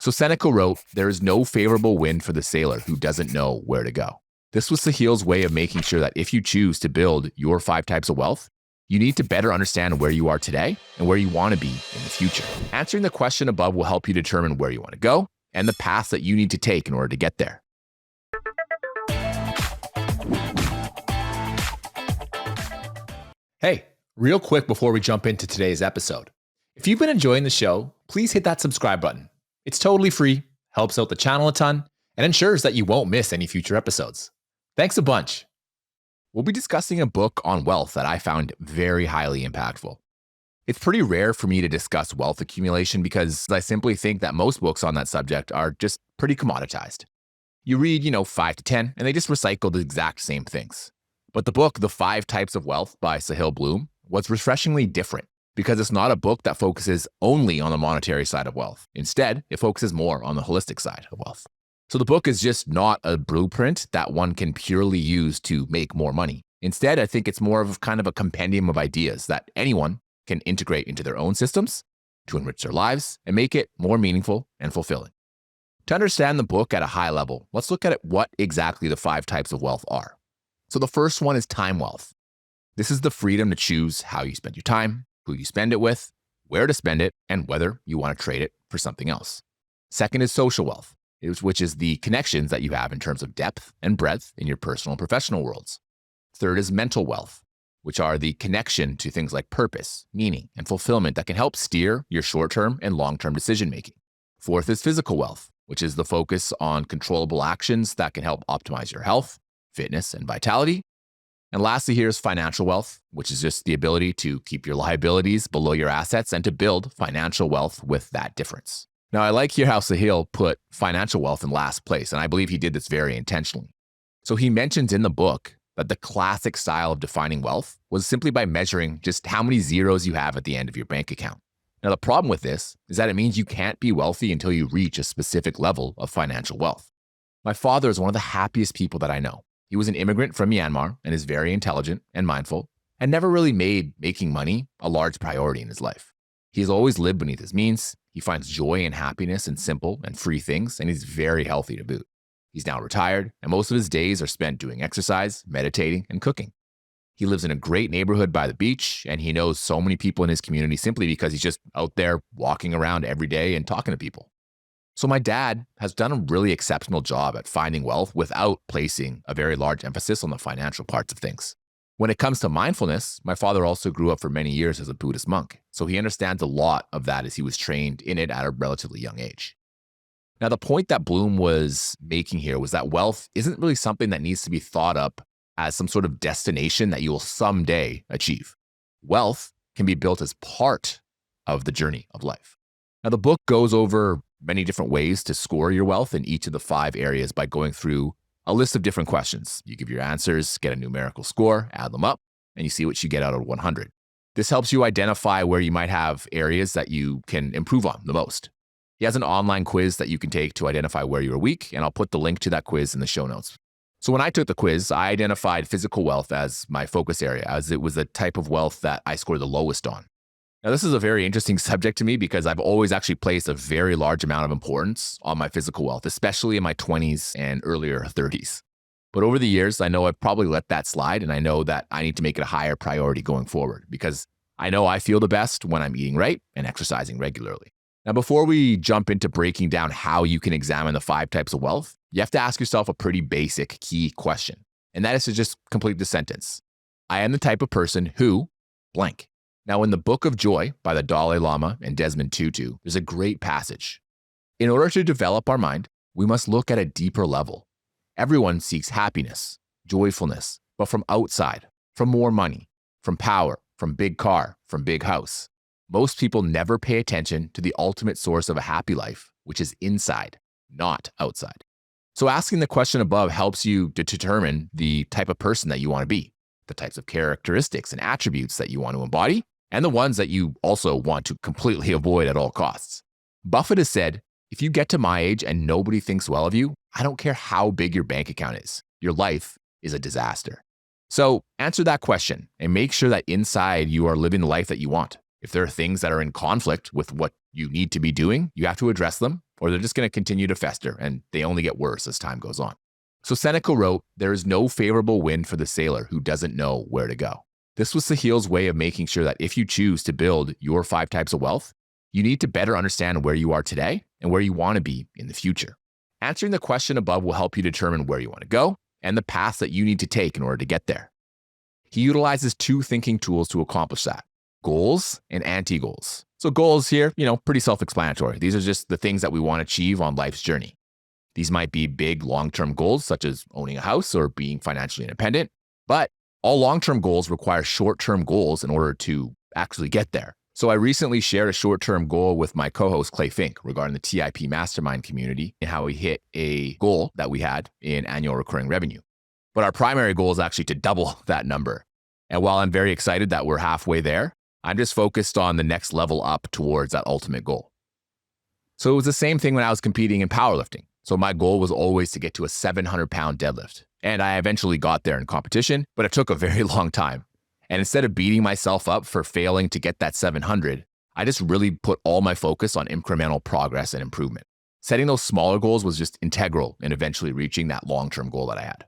So Seneca wrote, "There is no favorable wind for the sailor who doesn't know where to go." This was Sahil's way of making sure that if you choose to build your 5 types of wealth, you need to better understand where you are today and where you want to be in the future. Answering the question above will help you determine where you want to go and the path that you need to take in order to get there. Hey, real quick before we jump into today's episode. If you've been enjoying the show, please hit that subscribe button. It's totally free, helps out the channel a ton, and ensures that you won't miss any future episodes. Thanks a bunch. We'll be discussing a book on wealth that I found very highly impactful. It's pretty rare for me to discuss wealth accumulation because I simply think that most books on that subject are just pretty commoditized. You read, 5 to 10, and they just recycle the exact same things. But the book, The 5 Types of Wealth by Sahil Bloom, was refreshingly different because it's not a book that focuses only on the monetary side of wealth. Instead, it focuses more on the holistic side of wealth. So the book is just not a blueprint that one can purely use to make more money. Instead, I think it's more of kind of a compendium of ideas that anyone can integrate into their own systems to enrich their lives and make it more meaningful and fulfilling. To understand the book at a high level, let's look at what exactly the 5 types of wealth are. So the first one is time wealth. This is the freedom to choose how you spend your time, who you spend it with, where to spend it, and whether you want to trade it for something else. Second is social wealth, which is the connections that you have in terms of depth and breadth in your personal and professional worlds. Third is mental wealth, which are the connection to things like purpose, meaning, and fulfillment that can help steer your short-term and long-term decision-making. Fourth is physical wealth, which is the focus on controllable actions that can help optimize your health, fitness, and vitality. And lastly, here's financial wealth, which is just the ability to keep your liabilities below your assets and to build financial wealth with that difference. Now, I like here how Sahil put financial wealth in last place, and I believe he did this very intentionally. So he mentions in the book that the classic style of defining wealth was simply by measuring just how many zeros you have at the end of your bank account. Now, the problem with this is that it means you can't be wealthy until you reach a specific level of financial wealth. My father is one of the happiest people that I know. He was an immigrant from Myanmar and is very intelligent and mindful and never really made making money a large priority in his life. He has always lived beneath his means. He finds joy and happiness in simple and free things, and he's very healthy to boot. He's now retired, and most of his days are spent doing exercise, meditating, and cooking. He lives in a great neighborhood by the beach, and he knows so many people in his community simply because he's just out there walking around every day and talking to people. So my dad has done a really exceptional job at finding wealth without placing a very large emphasis on the financial parts of things. When it comes to mindfulness, my father also grew up for many years as a Buddhist monk, so he understands a lot of that as he was trained in it at a relatively young age. Now, the point that Bloom was making here was that wealth isn't really something that needs to be thought up as some sort of destination that you will someday achieve. Wealth can be built as part of the journey of life. Now, the book goes over many different ways to score your wealth in each of the 5 areas by going through a list of different questions. You give your answers, get a numerical score, add them up, and you see what you get out of 100. This helps you identify where you might have areas that you can improve on the most. He has an online quiz that you can take to identify where you're weak, and I'll put the link to that quiz in the show notes. So when I took the quiz, I identified physical wealth as my focus area, as it was the type of wealth that I scored the lowest on. Now, this is a very interesting subject to me because I've always actually placed a very large amount of importance on my physical wealth, especially in my 20s and earlier 30s. But over the years, I know I've probably let that slide, and I know that I need to make it a higher priority going forward because I know I feel the best when I'm eating right and exercising regularly. Now, before we jump into breaking down how you can examine the 5 types of wealth, you have to ask yourself a pretty basic key question, and that is to just complete the sentence. I am the type of person who blank. Now, in the Book of Joy by the Dalai Lama and Desmond Tutu, there's a great passage. In order to develop our mind, we must look at a deeper level. Everyone seeks happiness, joyfulness, but from outside, from more money, from power, from big car, from big house. Most people never pay attention to the ultimate source of a happy life, which is inside, not outside. So asking the question above helps you to determine the type of person that you want to be, the types of characteristics and attributes that you want to embody, and the ones that you also want to completely avoid at all costs. Buffett has said, if you get to my age and nobody thinks well of you, I don't care how big your bank account is. Your life is a disaster. So answer that question and make sure that inside you are living the life that you want. If there are things that are in conflict with what you need to be doing, you have to address them or they're just going to continue to fester and they only get worse as time goes on. So Seneca wrote, "There is no favorable wind for the sailor who doesn't know where to go." This was Sahil's way of making sure that if you choose to build your 5 types of wealth, you need to better understand where you are today and where you want to be in the future. Answering the question above will help you determine where you want to go and the paths that you need to take in order to get there. He utilizes 2 thinking tools to accomplish that: goals and anti-goals. So goals here, pretty self-explanatory. These are just the things that we want to achieve on life's journey. These might be big long-term goals such as owning a house or being financially independent, but all long-term goals require short-term goals in order to actually get there. So I recently shared a short-term goal with my co-host Clay Fink regarding the TIP Mastermind community and how we hit a goal that we had in annual recurring revenue. But our primary goal is actually to double that number. And while I'm very excited that we're halfway there, I'm just focused on the next level up towards that ultimate goal. So it was the same thing when I was competing in powerlifting. So my goal was always to get to a 700-pound deadlift. And I eventually got there in competition, but it took a very long time. And instead of beating myself up for failing to get that 700, I just really put all my focus on incremental progress and improvement. Setting those smaller goals was just integral in eventually reaching that long-term goal that I had.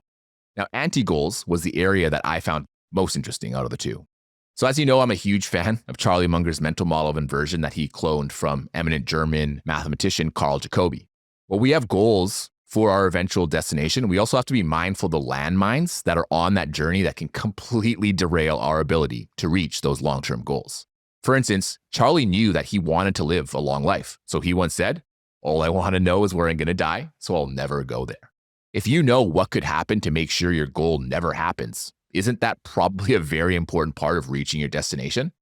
Now, anti-goals was the area that I found most interesting out of the 2. So as you know, I'm a huge fan of Charlie Munger's mental model of inversion that he cloned from eminent German mathematician Carl Jacobi. Well, we have goals for our eventual destination. We also have to be mindful of the landmines that are on that journey that can completely derail our ability to reach those long-term goals. For instance, Charlie knew that he wanted to live a long life. So he once said, "All I want to know is where I'm going to die, so I'll never go there." If you know what could happen to make sure your goal never happens, isn't that probably a very important part of reaching your destination?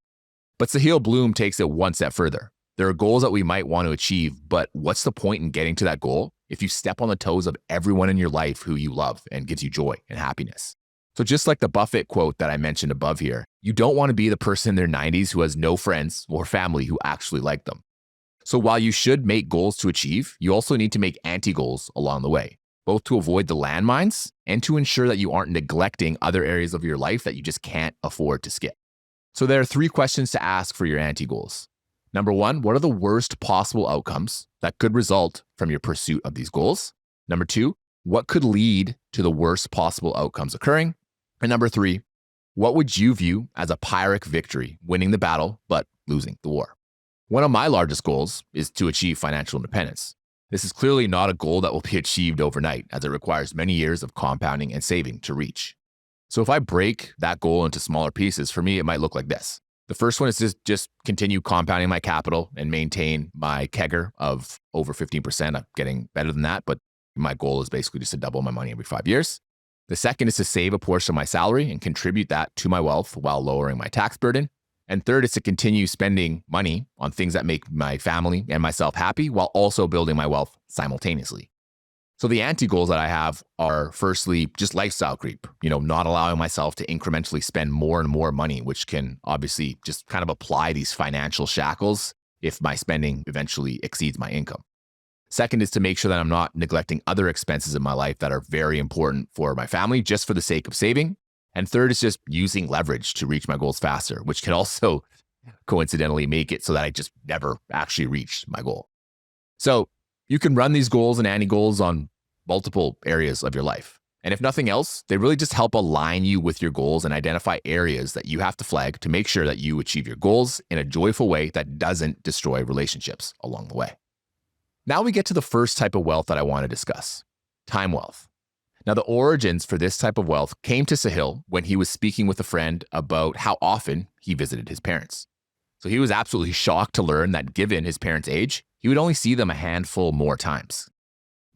But Sahil Bloom takes it one step further. There are goals that we might want to achieve, but what's the point in getting to that goal if you step on the toes of everyone in your life who you love and gives you joy and happiness? So just like the Buffett quote that I mentioned above here, you don't want to be the person in their 90s who has no friends or family who actually like them. So while you should make goals to achieve, you also need to make anti-goals along the way, both to avoid the landmines and to ensure that you aren't neglecting other areas of your life that you just can't afford to skip. So there are 3 questions to ask for your anti-goals. Number 1, what are the worst possible outcomes that could result from your pursuit of these goals? Number 2, what could lead to the worst possible outcomes occurring? And number 3, what would you view as a Pyrrhic victory, winning the battle but losing the war? One of my largest goals is to achieve financial independence. This is clearly not a goal that will be achieved overnight, as it requires many years of compounding and saving to reach. So if I break that goal into smaller pieces, for me, it might look like this. The first one is just continue compounding my capital and maintain my CAGR of over 15%. I'm getting better than that, but my goal is basically just to double my money every 5 years. The second is to save a portion of my salary and contribute that to my wealth while lowering my tax burden. And third is to continue spending money on things that make my family and myself happy while also building my wealth simultaneously. So the anti-goals that I have are firstly, just lifestyle creep, not allowing myself to incrementally spend more and more money, which can obviously just kind of apply these financial shackles if my spending eventually exceeds my income. Second is to make sure that I'm not neglecting other expenses in my life that are very important for my family just for the sake of saving. And third is just using leverage to reach my goals faster, which can also coincidentally make it so that I just never actually reach my goal. So you can run these goals and anti-goals on multiple areas of your life. And if nothing else, they really just help align you with your goals and identify areas that you have to flag to make sure that you achieve your goals in a joyful way that doesn't destroy relationships along the way. Now we get to the first type of wealth that I want to discuss, time wealth. Now, the origins for this type of wealth came to Sahil when he was speaking with a friend about how often he visited his parents. So he was absolutely shocked to learn that given his parents' age, he would only see them a handful more times.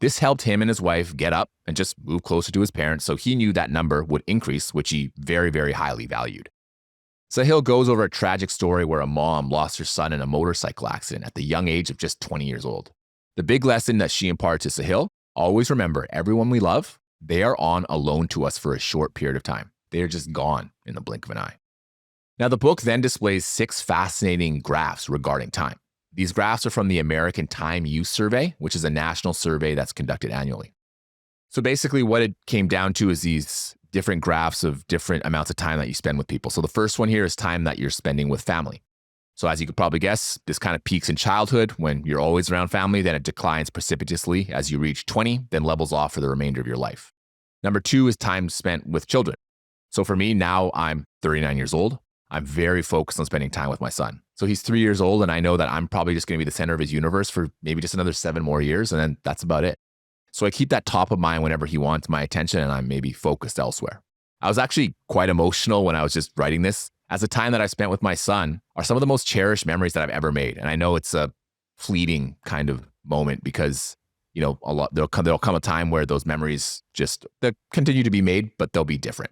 This helped him and his wife get up and just move closer to his parents, so he knew that number would increase, which he very, very highly valued. Sahil goes over a tragic story where a mom lost her son in a motorcycle accident at the young age of just 20 years old. The big lesson that she imparted to Sahil: always remember, everyone we love, they are on a loan to us for a short period of time. They are just gone in the blink of an eye. Now, the book then displays 6 fascinating graphs regarding time. These graphs are from the American Time Use Survey, which is a national survey that's conducted annually. So basically what it came down to is these different graphs of different amounts of time that you spend with people. So the first one here is time that you're spending with family. So as you could probably guess, this kind of peaks in childhood when you're always around family, then it declines precipitously as you reach 20, then levels off for the remainder of your life. Number 2 is time spent with children. So for me, now I'm 39 years old. I'm very focused on spending time with my son. So he's 3 years old, and I know that I'm probably just going to be the center of his universe for maybe just another 7 more years, and then that's about it. So I keep that top of mind whenever he wants my attention and I'm maybe focused elsewhere. I was actually quite emotional when I was just writing this, as the time that I spent with my son are some of the most cherished memories that I've ever made. And I know it's a fleeting kind of moment because, there'll come a time where those memories they'll continue to be made, but they'll be different.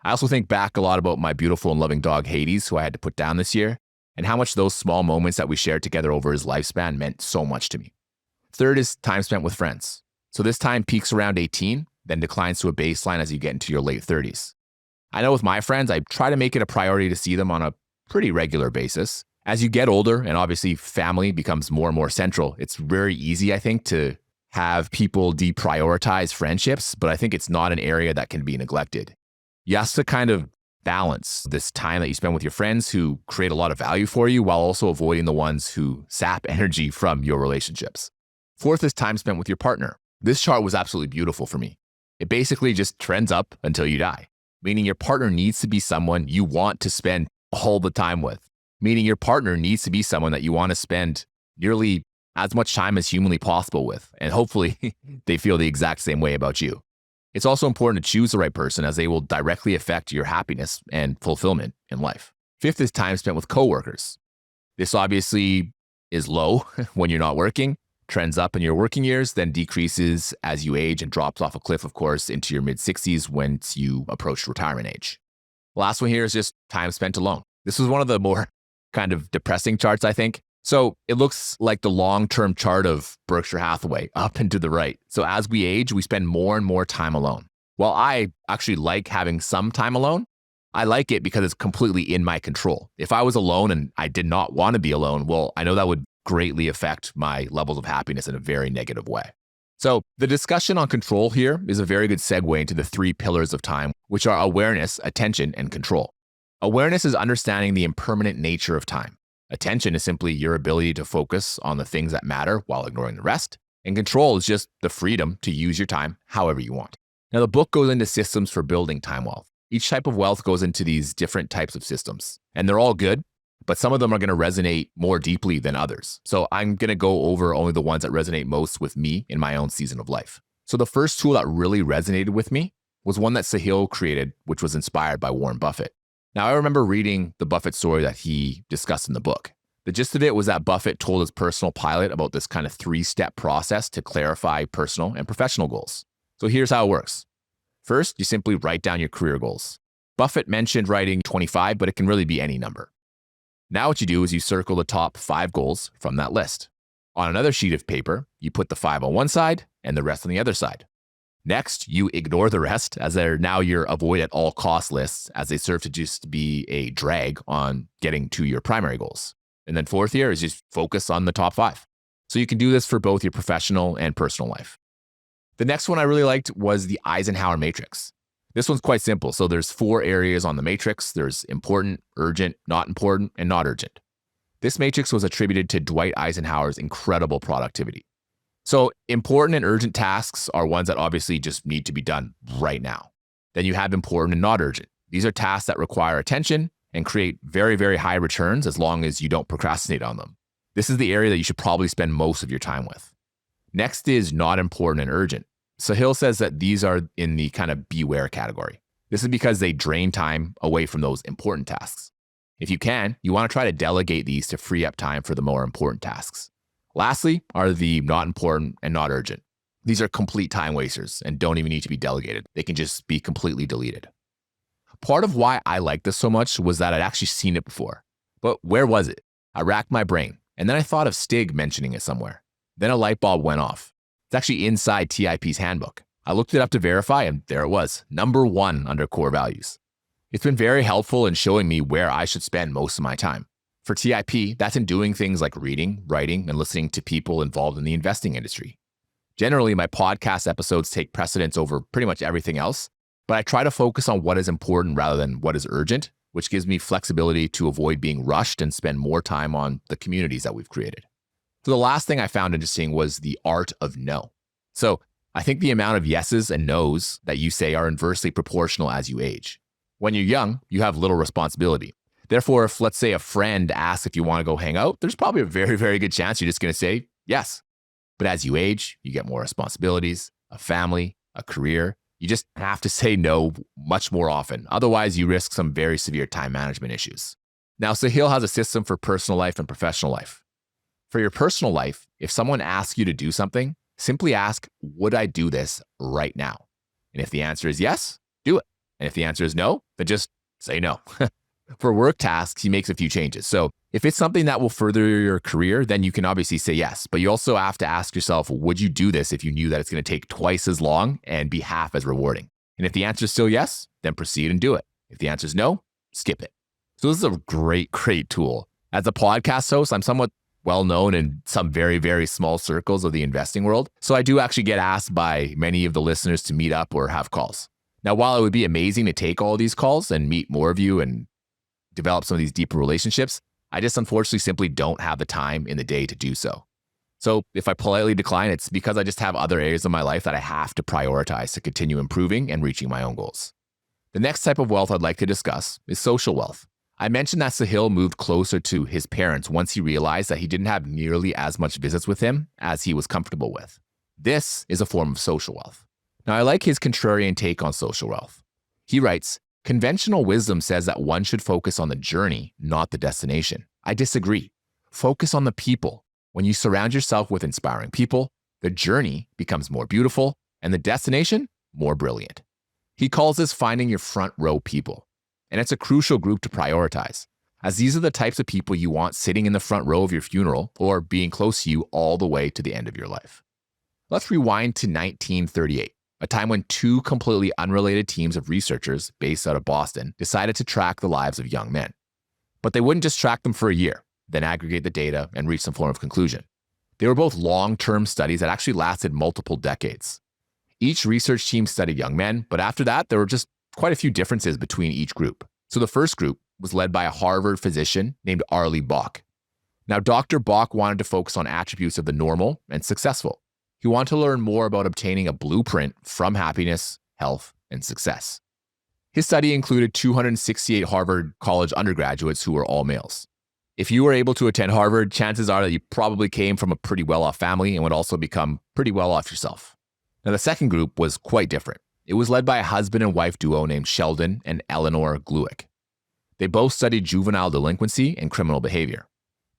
I also think back a lot about my beautiful and loving dog, Hades, who I had to put down this year, and how much those small moments that we shared together over his lifespan meant so much to me. Third is time spent with friends. So this time peaks around 18, then declines to a baseline as you get into your late 30s. I know with my friends, I try to make it a priority to see them on a pretty regular basis. As you get older and obviously family becomes more and more central, it's very easy, I think, to have people deprioritize friendships, but I think it's not an area that can be neglected. You have to kind of balance this time that you spend with your friends who create a lot of value for you while also avoiding the ones who sap energy from your relationships. Fourth is time spent with your partner. This chart was absolutely beautiful for me. It basically just trends up until you die, meaning your partner needs to be someone you want to spend all the time with, meaning your partner needs to be someone that you want to spend nearly as much time as humanly possible with, and hopefully they feel the exact same way about you. It's also important to choose the right person as they will directly affect your happiness and fulfillment in life. Fifth is time spent with coworkers. This obviously is low when you're not working, trends up in your working years, then decreases as you age and drops off a cliff, of course, into your mid-60s once you approach retirement age. Last one here is just time spent alone. This was one of the more kind of depressing charts, I think. So it looks like the long-term chart of Berkshire Hathaway, up and to the right. So as we age, we spend more and more time alone. While I actually like having some time alone, I like it because it's completely in my control. If I was alone and I did not want to be alone, well, I know that would greatly affect my levels of happiness in a very negative way. So the discussion on control here is a very good segue into the 3 pillars of time, which are awareness, attention, and control. Awareness is understanding the impermanent nature of time. Attention is simply your ability to focus on the things that matter while ignoring the rest. And control is just the freedom to use your time however you want. Now, the book goes into systems for building time wealth. Each type of wealth goes into these different types of systems, and they're all good, but some of them are going to resonate more deeply than others. So I'm going to go over only the ones that resonate most with me in my own season of life. So the first tool that really resonated with me was one that Sahil created, which was inspired by Warren Buffett. Now, I remember reading the Buffett story that he discussed in the book. The gist of it was that Buffett told his personal pilot about this kind of 3-step process to clarify personal and professional goals. So here's how it works. First, you simply write down your career goals. Buffett mentioned writing 25, but it can really be any number. Now what you do is you circle the top 5 goals from that list. On another sheet of paper, you put the 5 on one side and the rest on the other side. Next, you ignore the rest as they're now your avoid at all cost lists, as they serve to just be a drag on getting to your primary goals. And then fourth here is just focus on the top 5. So you can do this for both your professional and personal life. The next one I really liked was the Eisenhower matrix. This one's quite simple. So there's 4 areas on the matrix. There's important, urgent, not important, and not urgent. This matrix was attributed to Dwight Eisenhower's incredible productivity. So important and urgent tasks are ones that obviously just need to be done right now. Then you have important and not urgent. These are tasks that require attention and create very, very high returns as long as you don't procrastinate on them. This is the area that you should probably spend most of your time with. Next is not important and urgent. Sahil says that these are in the kind of beware category. This is because they drain time away from those important tasks. If you can, you want to try to delegate these to free up time for the more important tasks. Lastly are the not important and not urgent. These are complete time wasters and don't even need to be delegated. They can just be completely deleted. Part of why I liked this so much was that I'd actually seen it before. But where was it? I racked my brain, and then I thought of Stig mentioning it somewhere. Then a light bulb went off. It's actually inside TIP's handbook. I looked it up to verify, and there it was, number 1 under core values. It's been very helpful in showing me where I should spend most of my time. For TIP, that's in doing things like reading, writing, and listening to people involved in the investing industry. Generally, my podcast episodes take precedence over pretty much everything else, but I try to focus on what is important rather than what is urgent, which gives me flexibility to avoid being rushed and spend more time on the communities that we've created. So the last thing I found interesting was the art of no. So I think the amount of yeses and nos that you say are inversely proportional as you age. When you're young, you have little responsibility. Therefore, if let's say a friend asks if you want to go hang out, there's probably a very, very good chance you're just going to say yes. But as you age, you get more responsibilities, a family, a career. You just have to say no much more often. Otherwise, you risk some very severe time management issues. Now, Sahil has a system for personal life and professional life. For your personal life, if someone asks you to do something, simply ask, would I do this right now? And if the answer is yes, do it. And if the answer is no, then just say no. For work tasks, he makes a few changes. So if it's something that will further your career, then you can obviously say yes. But you also have to ask yourself, would you do this if you knew that it's going to take twice as long and be half as rewarding? And if the answer is still yes, then proceed and do it. If the answer is no, skip it. So this is a great, great tool. As a podcast host, I'm somewhat well known in some very, very small circles of the investing world. So I do actually get asked by many of the listeners to meet up or have calls. Now, while it would be amazing to take all these calls and meet more of you and develop some of these deeper relationships, I just unfortunately simply don't have the time in the day to do so. So if I politely decline, it's because I just have other areas of my life that I have to prioritize to continue improving and reaching my own goals. The next type of wealth I'd like to discuss is social wealth. I mentioned that Sahil moved closer to his parents once he realized that he didn't have nearly as much visits with him as he was comfortable with. This is a form of social wealth. Now, I like his contrarian take on social wealth. He writes, conventional wisdom says that one should focus on the journey, not the destination. I disagree. Focus on the people. When you surround yourself with inspiring people, the journey becomes more beautiful and the destination more brilliant. He calls this finding your front row people. And it's a crucial group to prioritize, as these are the types of people you want sitting in the front row of your funeral or being close to you all the way to the end of your life. Let's rewind to 1938, a time when two completely unrelated teams of researchers based out of Boston decided to track the lives of young men. But they wouldn't just track them for a year, then aggregate the data and reach some form of conclusion. They were both long-term studies that actually lasted multiple decades. Each research team studied young men, but after that, there were just quite a few differences between each group. So the first group was led by a Harvard physician named Arlie Bach. Now, Dr. Bach wanted to focus on attributes of the normal and successful. He wanted to learn more about obtaining a blueprint from happiness, health, and success. His study included 268 Harvard College undergraduates who were all males. If you were able to attend Harvard, chances are that you probably came from a pretty well-off family and would also become pretty well-off yourself. Now, the second group was quite different. It was led by a husband and wife duo named Sheldon and Eleanor Glueck. They both studied juvenile delinquency and criminal behavior.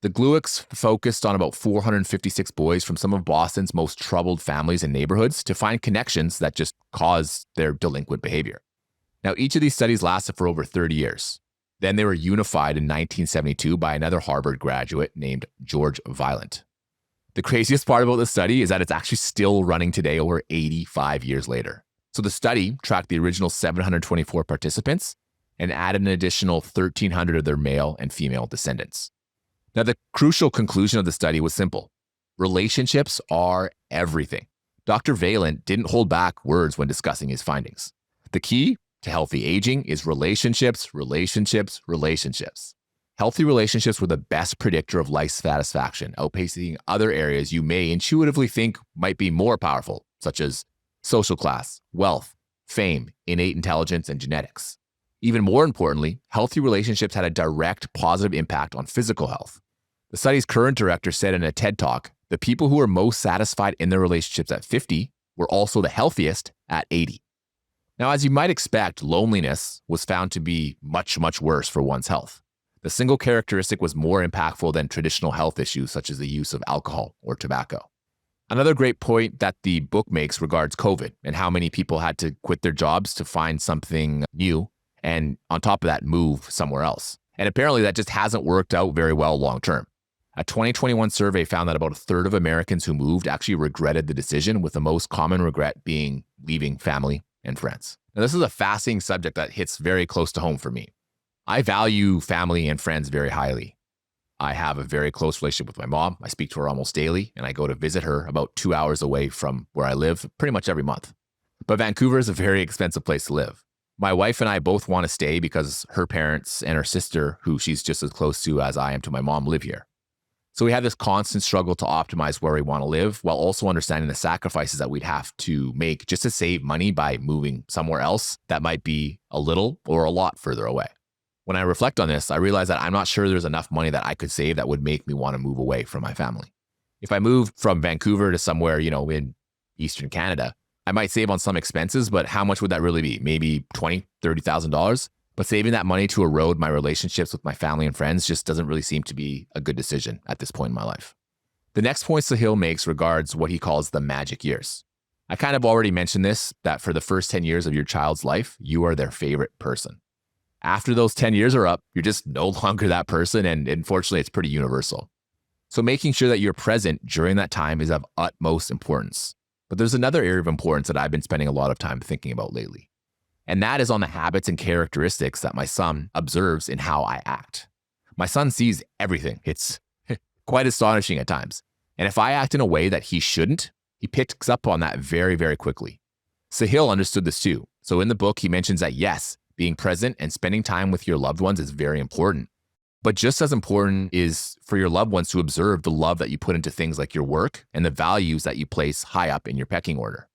The Gluecks focused on about 456 boys from some of Boston's most troubled families and neighborhoods to find connections that just caused their delinquent behavior. Now, each of these studies lasted for over 30 years. Then they were unified in 1972 by another Harvard graduate named George Violent. The craziest part about this study is that it's actually still running today over 85 years later. So the study tracked the original 724 participants and added an additional 1,300 of their male and female descendants. Now, the crucial conclusion of the study was simple. Relationships are everything. Dr. Valent didn't hold back words when discussing his findings. The key to healthy aging is relationships, relationships, relationships. Healthy relationships were the best predictor of life satisfaction, outpacing other areas you may intuitively think might be more powerful, such as social class, wealth, fame, innate intelligence, and genetics. Even more importantly, healthy relationships had a direct positive impact on physical health. The study's current director said in a TED Talk, the people who were most satisfied in their relationships at 50 were also the healthiest at 80. Now, as you might expect, loneliness was found to be much, much worse for one's health. The single characteristic was more impactful than traditional health issues such as the use of alcohol or tobacco. Another great point that the book makes regards COVID and how many people had to quit their jobs to find something new and on top of that, move somewhere else. And apparently that just hasn't worked out very well long term. A 2021 survey found that about a third of Americans who moved actually regretted the decision, with the most common regret being leaving family and friends. Now, this is a fascinating subject that hits very close to home for me. I value family and friends very highly. I have a very close relationship with my mom. I speak to her almost daily, and I go to visit her about 2 hours away from where I live pretty much every month. But Vancouver is a very expensive place to live. My wife and I both want to stay because her parents and her sister, who she's just as close to as I am to my mom, live here. So we have this constant struggle to optimize where we want to live while also understanding the sacrifices that we'd have to make just to save money by moving somewhere else that might be a little or a lot further away. When I reflect on this, I realize that I'm not sure there's enough money that I could save that would make me want to move away from my family. If I moved from Vancouver to somewhere, in Eastern Canada, I might save on some expenses, but how much would that really be? Maybe $20,000, $30,000? But saving that money to erode my relationships with my family and friends just doesn't really seem to be a good decision at this point in my life. The next point Sahil makes regards what he calls the magic years. I kind of already mentioned this, that for the first 10 years of your child's life, you are their favorite person. After those 10 years are up, you're just no longer that person, and unfortunately, it's pretty universal. So making sure that you're present during that time is of utmost importance. But there's another area of importance that I've been spending a lot of time thinking about lately. And that is on the habits and characteristics that my son observes in how I act. My son sees everything. It's quite astonishing at times. And if I act in a way that he shouldn't, he picks up on that very, very quickly. Sahil understood this too. So in the book, he mentions that yes, being present and spending time with your loved ones is very important. But just as important is for your loved ones to observe the love that you put into things like your work and the values that you place high up in your pecking order.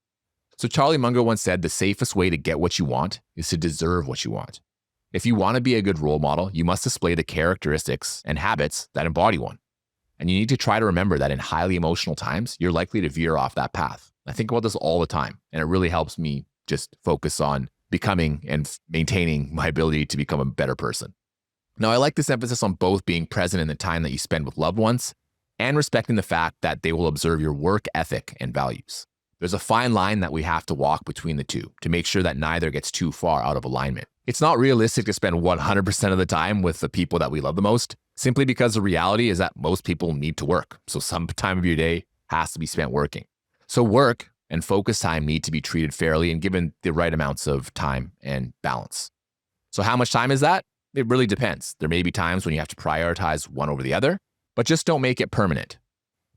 So Charlie Munger once said, the safest way to get what you want is to deserve what you want. If you want to be a good role model, you must display the characteristics and habits that embody one. And you need to try to remember that in highly emotional times, you're likely to veer off that path. I think about this all the time, and it really helps me just focus on becoming and maintaining my ability to become a better person. Now, I like this emphasis on both being present in the time that you spend with loved ones and respecting the fact that they will observe your work ethic and values. There's a fine line that we have to walk between the two to make sure that neither gets too far out of alignment. It's not realistic to spend 100% of the time with the people that we love the most, simply because the reality is that most people need to work. So some time of your day has to be spent working. So work and focus time need to be treated fairly and given the right amounts of time and balance. So how much time is that? It really depends. There may be times when you have to prioritize one over the other, but just don't make it permanent.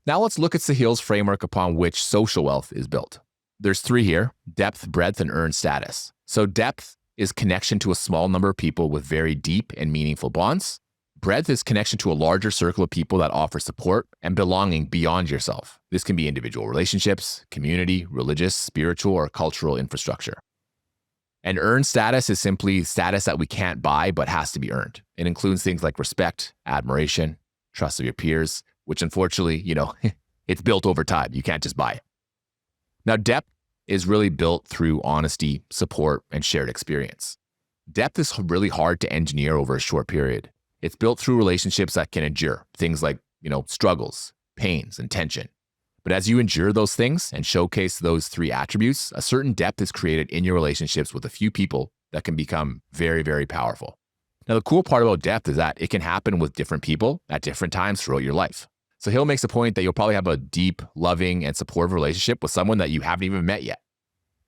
Now let's look at Sahil's framework upon which social wealth is built. There's 3 here: depth, breadth, and earned status. So depth is connection to a small number of people with very deep and meaningful bonds. Breadth is connection to a larger circle of people that offer support and belonging beyond yourself. This can be individual relationships, community, religious, spiritual, or cultural infrastructure. And earned status is simply status that we can't buy but has to be earned. It includes things like respect, admiration, trust of your peers, which unfortunately, it's built over time. You can't just buy it. Now, depth is really built through honesty, support, and shared experience. Depth is really hard to engineer over a short period. It's built through relationships that can endure things like, struggles, pains, and tension. But as you endure those things and showcase those 3 attributes, a certain depth is created in your relationships with a few people that can become very, very powerful. Now, the cool part about depth is that it can happen with different people at different times throughout your life. So Hill makes a point that you'll probably have a deep, loving, and supportive relationship with someone that you haven't even met yet.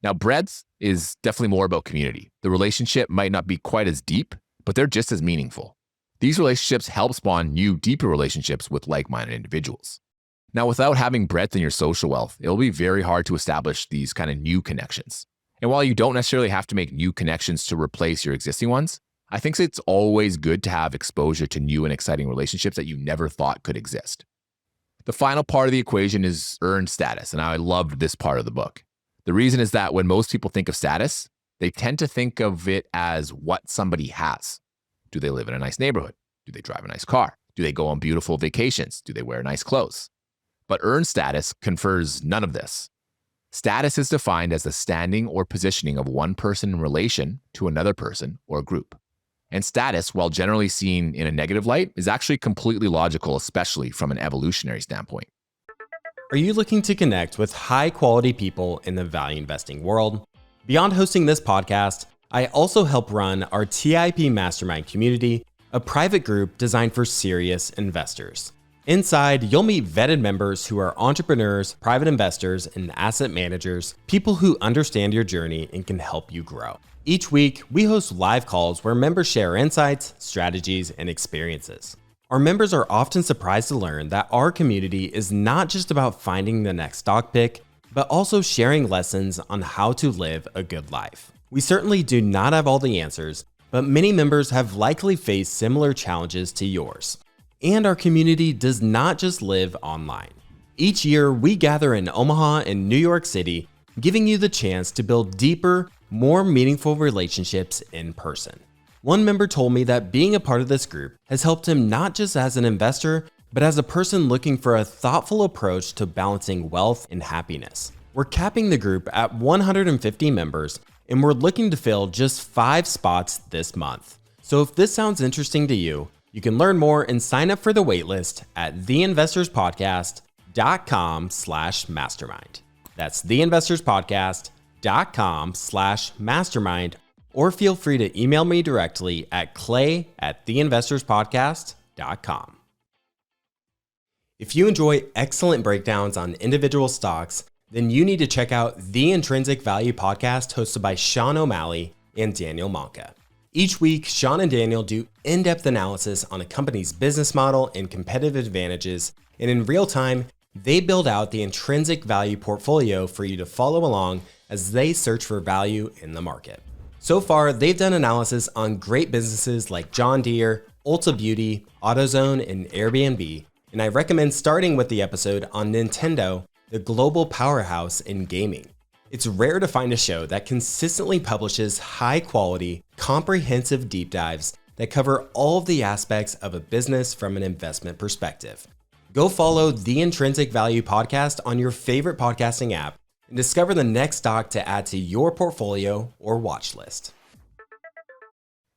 Now, breadth is definitely more about community. The relationship might not be quite as deep, but they're just as meaningful. These relationships help spawn new, deeper relationships with like-minded individuals. Now, without having breadth in your social wealth, it'll be very hard to establish these kind of new connections. And while you don't necessarily have to make new connections to replace your existing ones, I think it's always good to have exposure to new and exciting relationships that you never thought could exist. The final part of the equation is earned status, and I loved this part of the book. The reason is that when most people think of status, they tend to think of it as what somebody has. Do they live in a nice neighborhood? Do they drive a nice car? Do they go on beautiful vacations? Do they wear nice clothes? But earned status confers none of this. Status is defined as the standing or positioning of one person in relation to another person or group. And status, while generally seen in a negative light, is actually completely logical, especially from an evolutionary standpoint. Are you looking to connect with high-quality people in the value investing world? Beyond hosting this podcast, I also help run our TIP Mastermind community, a private group designed for serious investors. Inside, you'll meet vetted members who are entrepreneurs, private investors, and asset managers, people who understand your journey and can help you grow. Each week, we host live calls where members share insights, strategies, and experiences. Our members are often surprised to learn that our community is not just about finding the next stock pick, but also sharing lessons on how to live a good life. We certainly do not have all the answers, but many members have likely faced similar challenges to yours. And our community does not just live online. Each year, we gather in Omaha and New York City, giving you the chance to build deeper, more meaningful relationships in person. One member told me that being a part of this group has helped him not just as an investor, but as a person looking for a thoughtful approach to balancing wealth and happiness. We're capping the group at 150 members, and we're looking to fill just 5 spots this month. So if this sounds interesting to you, you can learn more and sign up for the waitlist at theinvestorspodcast.com/mastermind. That's theinvestorspodcast.com/mastermind, or feel free to email me directly at clay@theinvestorspodcast.com. If you enjoy excellent breakdowns on individual stocks, then you need to check out the Intrinsic Value podcast hosted by Sean O'Malley and Daniel Monka. Each week, Sean and Daniel do in-depth analysis on a company's business model and competitive advantages, and in real time, they build out the intrinsic value portfolio for you to follow along as they search for value in the market. So far, they've done analysis on great businesses like John Deere, Ulta Beauty, AutoZone, and Airbnb, and I recommend starting with the episode on Nintendo, the global powerhouse in gaming. It's rare to find a show that consistently publishes high-quality, comprehensive deep dives that cover all of the aspects of a business from an investment perspective. Go follow the Intrinsic Value podcast on your favorite podcasting app and discover the next stock to add to your portfolio or watch list.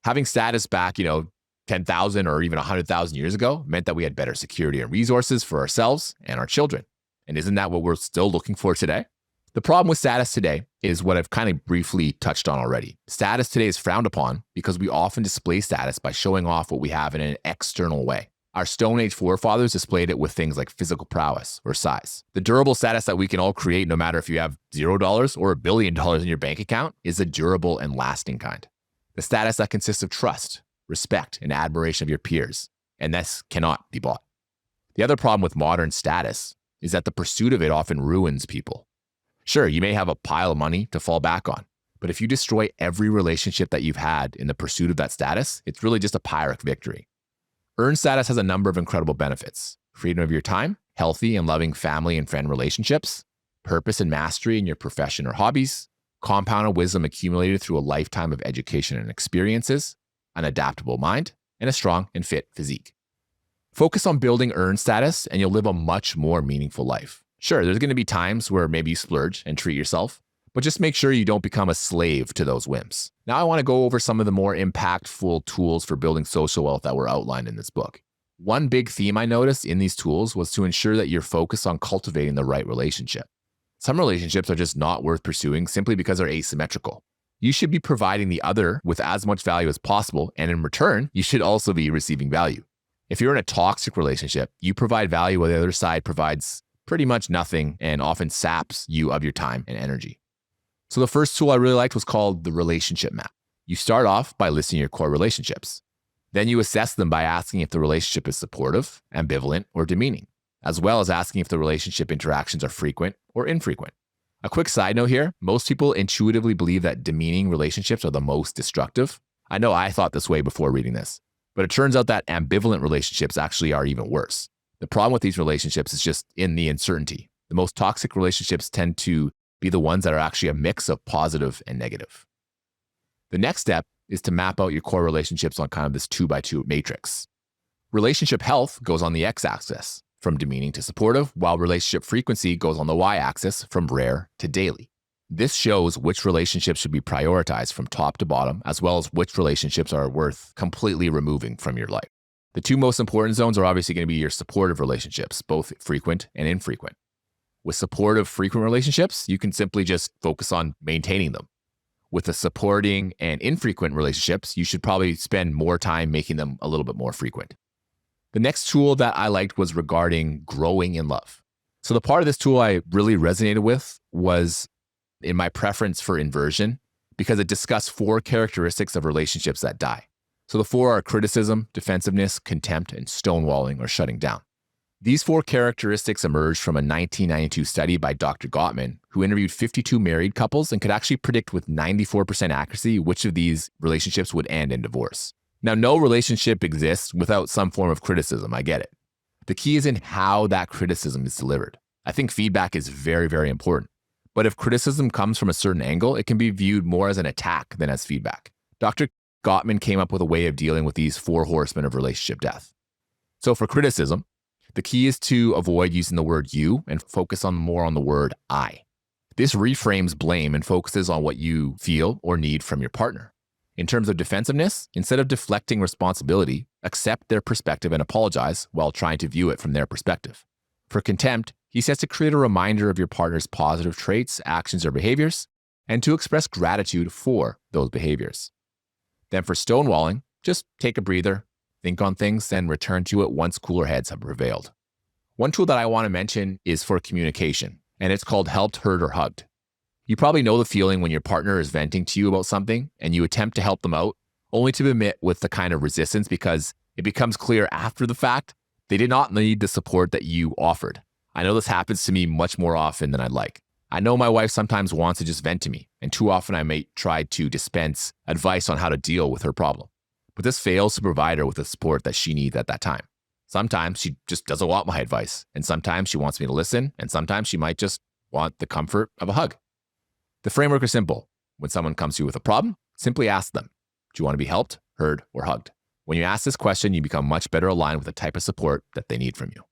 Having status back, 10,000 or even 100,000 years ago meant that we had better security and resources for ourselves and our children. And isn't that what we're still looking for today? The problem with status today is what I've kind of briefly touched on already. Status today is frowned upon because we often display status by showing off what we have in an external way. Our Stone Age forefathers displayed it with things like physical prowess or size. The durable status that we can all create, no matter if you have $0 or $1 billion in your bank account, is a durable and lasting kind. The status that consists of trust, respect, and admiration of your peers, and this cannot be bought. The other problem with modern status is that the pursuit of it often ruins people. Sure, you may have a pile of money to fall back on, but if you destroy every relationship that you've had in the pursuit of that status, it's really just a Pyrrhic victory. Earned status has a number of incredible benefits: freedom of your time, healthy and loving family and friend relationships, purpose and mastery in your profession or hobbies, compounded wisdom accumulated through a lifetime of education and experiences, an adaptable mind, and a strong and fit physique. Focus on building earned status and you'll live a much more meaningful life. Sure, there's going to be times where maybe you splurge and treat yourself, but just make sure you don't become a slave to those whims. Now I want to go over some of the more impactful tools for building social wealth that were outlined in this book. One big theme I noticed in these tools was to ensure that you're focused on cultivating the right relationship. Some relationships are just not worth pursuing simply because they're asymmetrical. You should be providing the other with as much value as possible, and in return, you should also be receiving value. If you're in a toxic relationship, you provide value while the other side provides pretty much nothing and often saps you of your time and energy. So the first tool I really liked was called the relationship map. You start off by listing your core relationships. Then you assess them by asking if the relationship is supportive, ambivalent, or demeaning, as well as asking if the relationship interactions are frequent or infrequent. A quick side note here, most people intuitively believe that demeaning relationships are the most destructive. I know I thought this way before reading this, but it turns out that ambivalent relationships actually are even worse. The problem with these relationships is just in the uncertainty. The most toxic relationships tend to be the ones that are actually a mix of positive and negative. The next step is to map out your core relationships on kind of this 2x2 matrix. Relationship health goes on the x-axis, from demeaning to supportive, while relationship frequency goes on the y-axis, from rare to daily. This shows which relationships should be prioritized from top to bottom, as well as which relationships are worth completely removing from your life. The two most important zones are obviously going to be your supportive relationships, both frequent and infrequent. With supportive frequent relationships, you can simply just focus on maintaining them. With the supporting and infrequent relationships, you should probably spend more time making them a little bit more frequent. The next tool that I liked was regarding growing in love. So the part of this tool I really resonated with was in my preference for inversion, because it discussed 4 characteristics of relationships that die. So the 4 are criticism, defensiveness, contempt, and stonewalling or shutting down. These 4 characteristics emerged from a 1992 study by Dr. Gottman, who interviewed 52 married couples and could actually predict with 94% accuracy which of these relationships would end in divorce. Now, no relationship exists without some form of criticism, I get it. The key is in how that criticism is delivered. I think feedback is very, very important. But if criticism comes from a certain angle, it can be viewed more as an attack than as feedback. Dr. Gottman came up with a way of dealing with these 4 horsemen of relationship death. So for criticism, the key is to avoid using the word you and focus more on the word I. This reframes blame and focuses on what you feel or need from your partner. In terms of defensiveness, instead of deflecting responsibility, accept their perspective and apologize while trying to view it from their perspective. For contempt, he says to create a reminder of your partner's positive traits, actions, or behaviors, and to express gratitude for those behaviors. Then for stonewalling, just take a breather, think on things, then return to it once cooler heads have prevailed. One tool that I want to mention is for communication, and it's called helped, heard, or hugged. You probably know the feeling when your partner is venting to you about something and you attempt to help them out, only to be met with the kind of resistance because it becomes clear after the fact they did not need the support that you offered. I know this happens to me much more often than I'd like. I know my wife sometimes wants to just vent to me, and too often I may try to dispense advice on how to deal with her problem. But this fails to provide her with the support that she needs at that time. Sometimes she just doesn't want my advice, and sometimes she wants me to listen, and sometimes she might just want the comfort of a hug. The framework is simple. When someone comes to you with a problem, simply ask them, do you want to be helped, heard, or hugged? When you ask this question, you become much better aligned with the type of support that they need from you.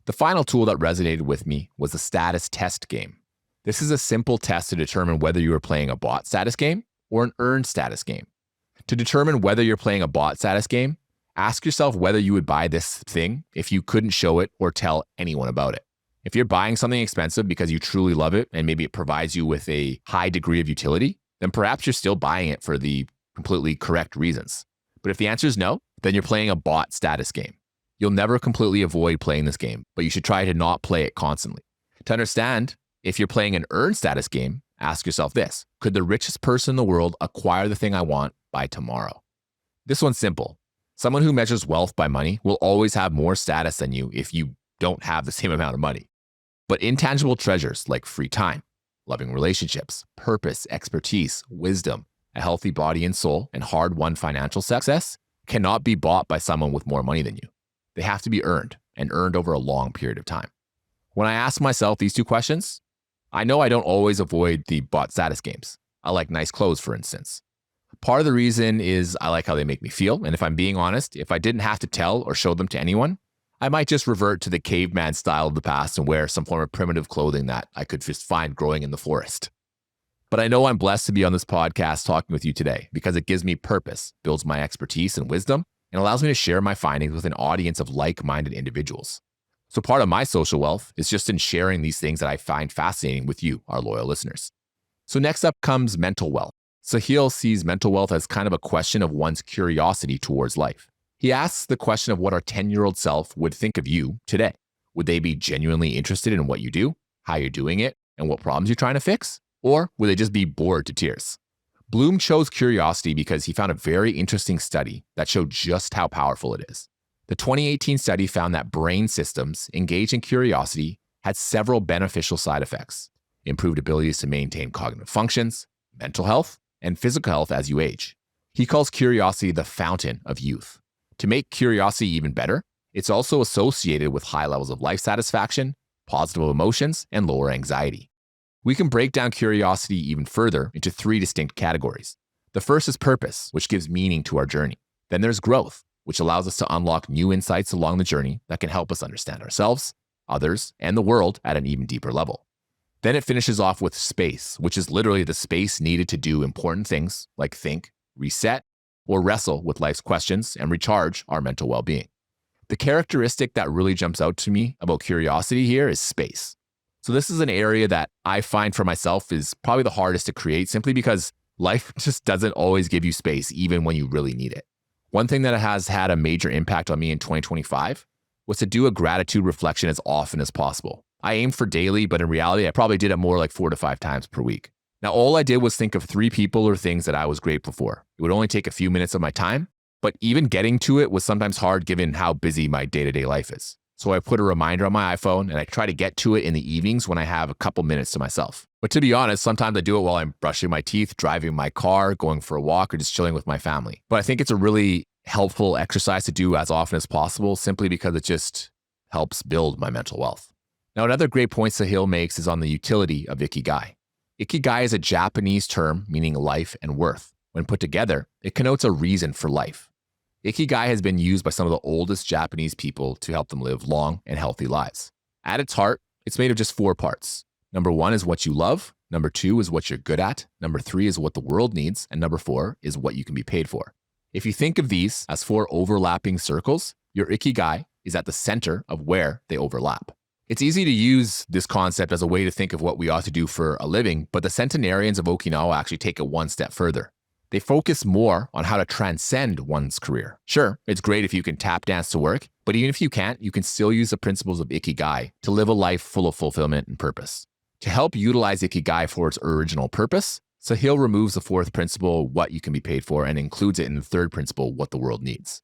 The final tool that resonated with me was the status test game. This is a simple test to determine whether you are playing a bot status game or an earned status game. To determine whether you're playing a bot status game, ask yourself whether you would buy this thing if you couldn't show it or tell anyone about it. If you're buying something expensive because you truly love it and maybe it provides you with a high degree of utility, then perhaps you're still buying it for the completely correct reasons. But if the answer is no, then you're playing a bot status game. You'll never completely avoid playing this game, but you should try to not play it constantly. To understand, if you're playing an earned status game, ask yourself this: could the richest person in the world acquire the thing I want by tomorrow? This one's simple. Someone who measures wealth by money will always have more status than you if you don't have the same amount of money. But intangible treasures like free time, loving relationships, purpose, expertise, wisdom, a healthy body and soul, and hard-won financial success cannot be bought by someone with more money than you. They have to be earned, and earned over a long period of time. When I ask myself these 2 questions, I know I don't always avoid the bot status games. I like nice clothes, for instance. Part of the reason is I like how they make me feel, and if I'm being honest, if I didn't have to tell or show them to anyone, I might just revert to the caveman style of the past and wear some form of primitive clothing that I could just find growing in the forest. But I know I'm blessed to be on this podcast talking with you today because it gives me purpose, builds my expertise and wisdom, and allows me to share my findings with an audience of like-minded individuals. So part of my social wealth is just in sharing these things that I find fascinating with you, our loyal listeners. So next up comes mental wealth. Sahil sees mental wealth as kind of a question of one's curiosity towards life. He asks the question of what our 10-year-old self would think of you today. Would they be genuinely interested in what you do, how you're doing it, and what problems you're trying to fix? Or would they just be bored to tears? Bloom chose curiosity because he found a very interesting study that showed just how powerful it is. The 2018 study found that brain systems engaged in curiosity had several beneficial side effects: improved abilities to maintain cognitive functions, mental health, and physical health as you age. He calls curiosity the fountain of youth. To make curiosity even better, it's also associated with high levels of life satisfaction, positive emotions, and lower anxiety. We can break down curiosity even further into 3 distinct categories. The first is purpose, which gives meaning to our journey. Then there's growth, which allows us to unlock new insights along the journey that can help us understand ourselves, others, and the world at an even deeper level. Then it finishes off with space, which is literally the space needed to do important things like think, reset, or wrestle with life's questions and recharge our mental well-being. The characteristic that really jumps out to me about curiosity here is space. So this is an area that I find for myself is probably the hardest to create simply because life just doesn't always give you space even when you really need it. One thing that has had a major impact on me in 2025 was to do a gratitude reflection as often as possible. I aimed for daily, but in reality, I probably did it more like 4 to 5 times per week. Now, all I did was think of 3 people or things that I was grateful for. It would only take a few minutes of my time, but even getting to it was sometimes hard given how busy my day-to-day life is. So I put a reminder on my iPhone and I try to get to it in the evenings when I have a couple minutes to myself. But to be honest, sometimes I do it while I'm brushing my teeth, driving my car, going for a walk, or just chilling with my family. But I think it's a really helpful exercise to do as often as possible, simply because it just helps build my mental wealth. Now, another great point Sahil makes is on the utility of Ikigai. Ikigai is a Japanese term meaning life and worth. When put together, it connotes a reason for life. Ikigai has been used by some of the oldest Japanese people to help them live long and healthy lives. At its heart, it's made of just 4 parts. Number 1 is what you love. Number 2 is what you're good at. Number 3 is what the world needs. And number 4 is what you can be paid for. If you think of these as 4 overlapping circles, your Ikigai is at the center of where they overlap. It's easy to use this concept as a way to think of what we ought to do for a living, but the centenarians of Okinawa actually take it one step further. They focus more on how to transcend one's career. Sure, it's great if you can tap dance to work, but even if you can't, you can still use the principles of Ikigai to live a life full of fulfillment and purpose. To help utilize Ikigai for its original purpose, Sahil removes the 4th principle, what you can be paid for, and includes it in the 3rd principle, what the world needs.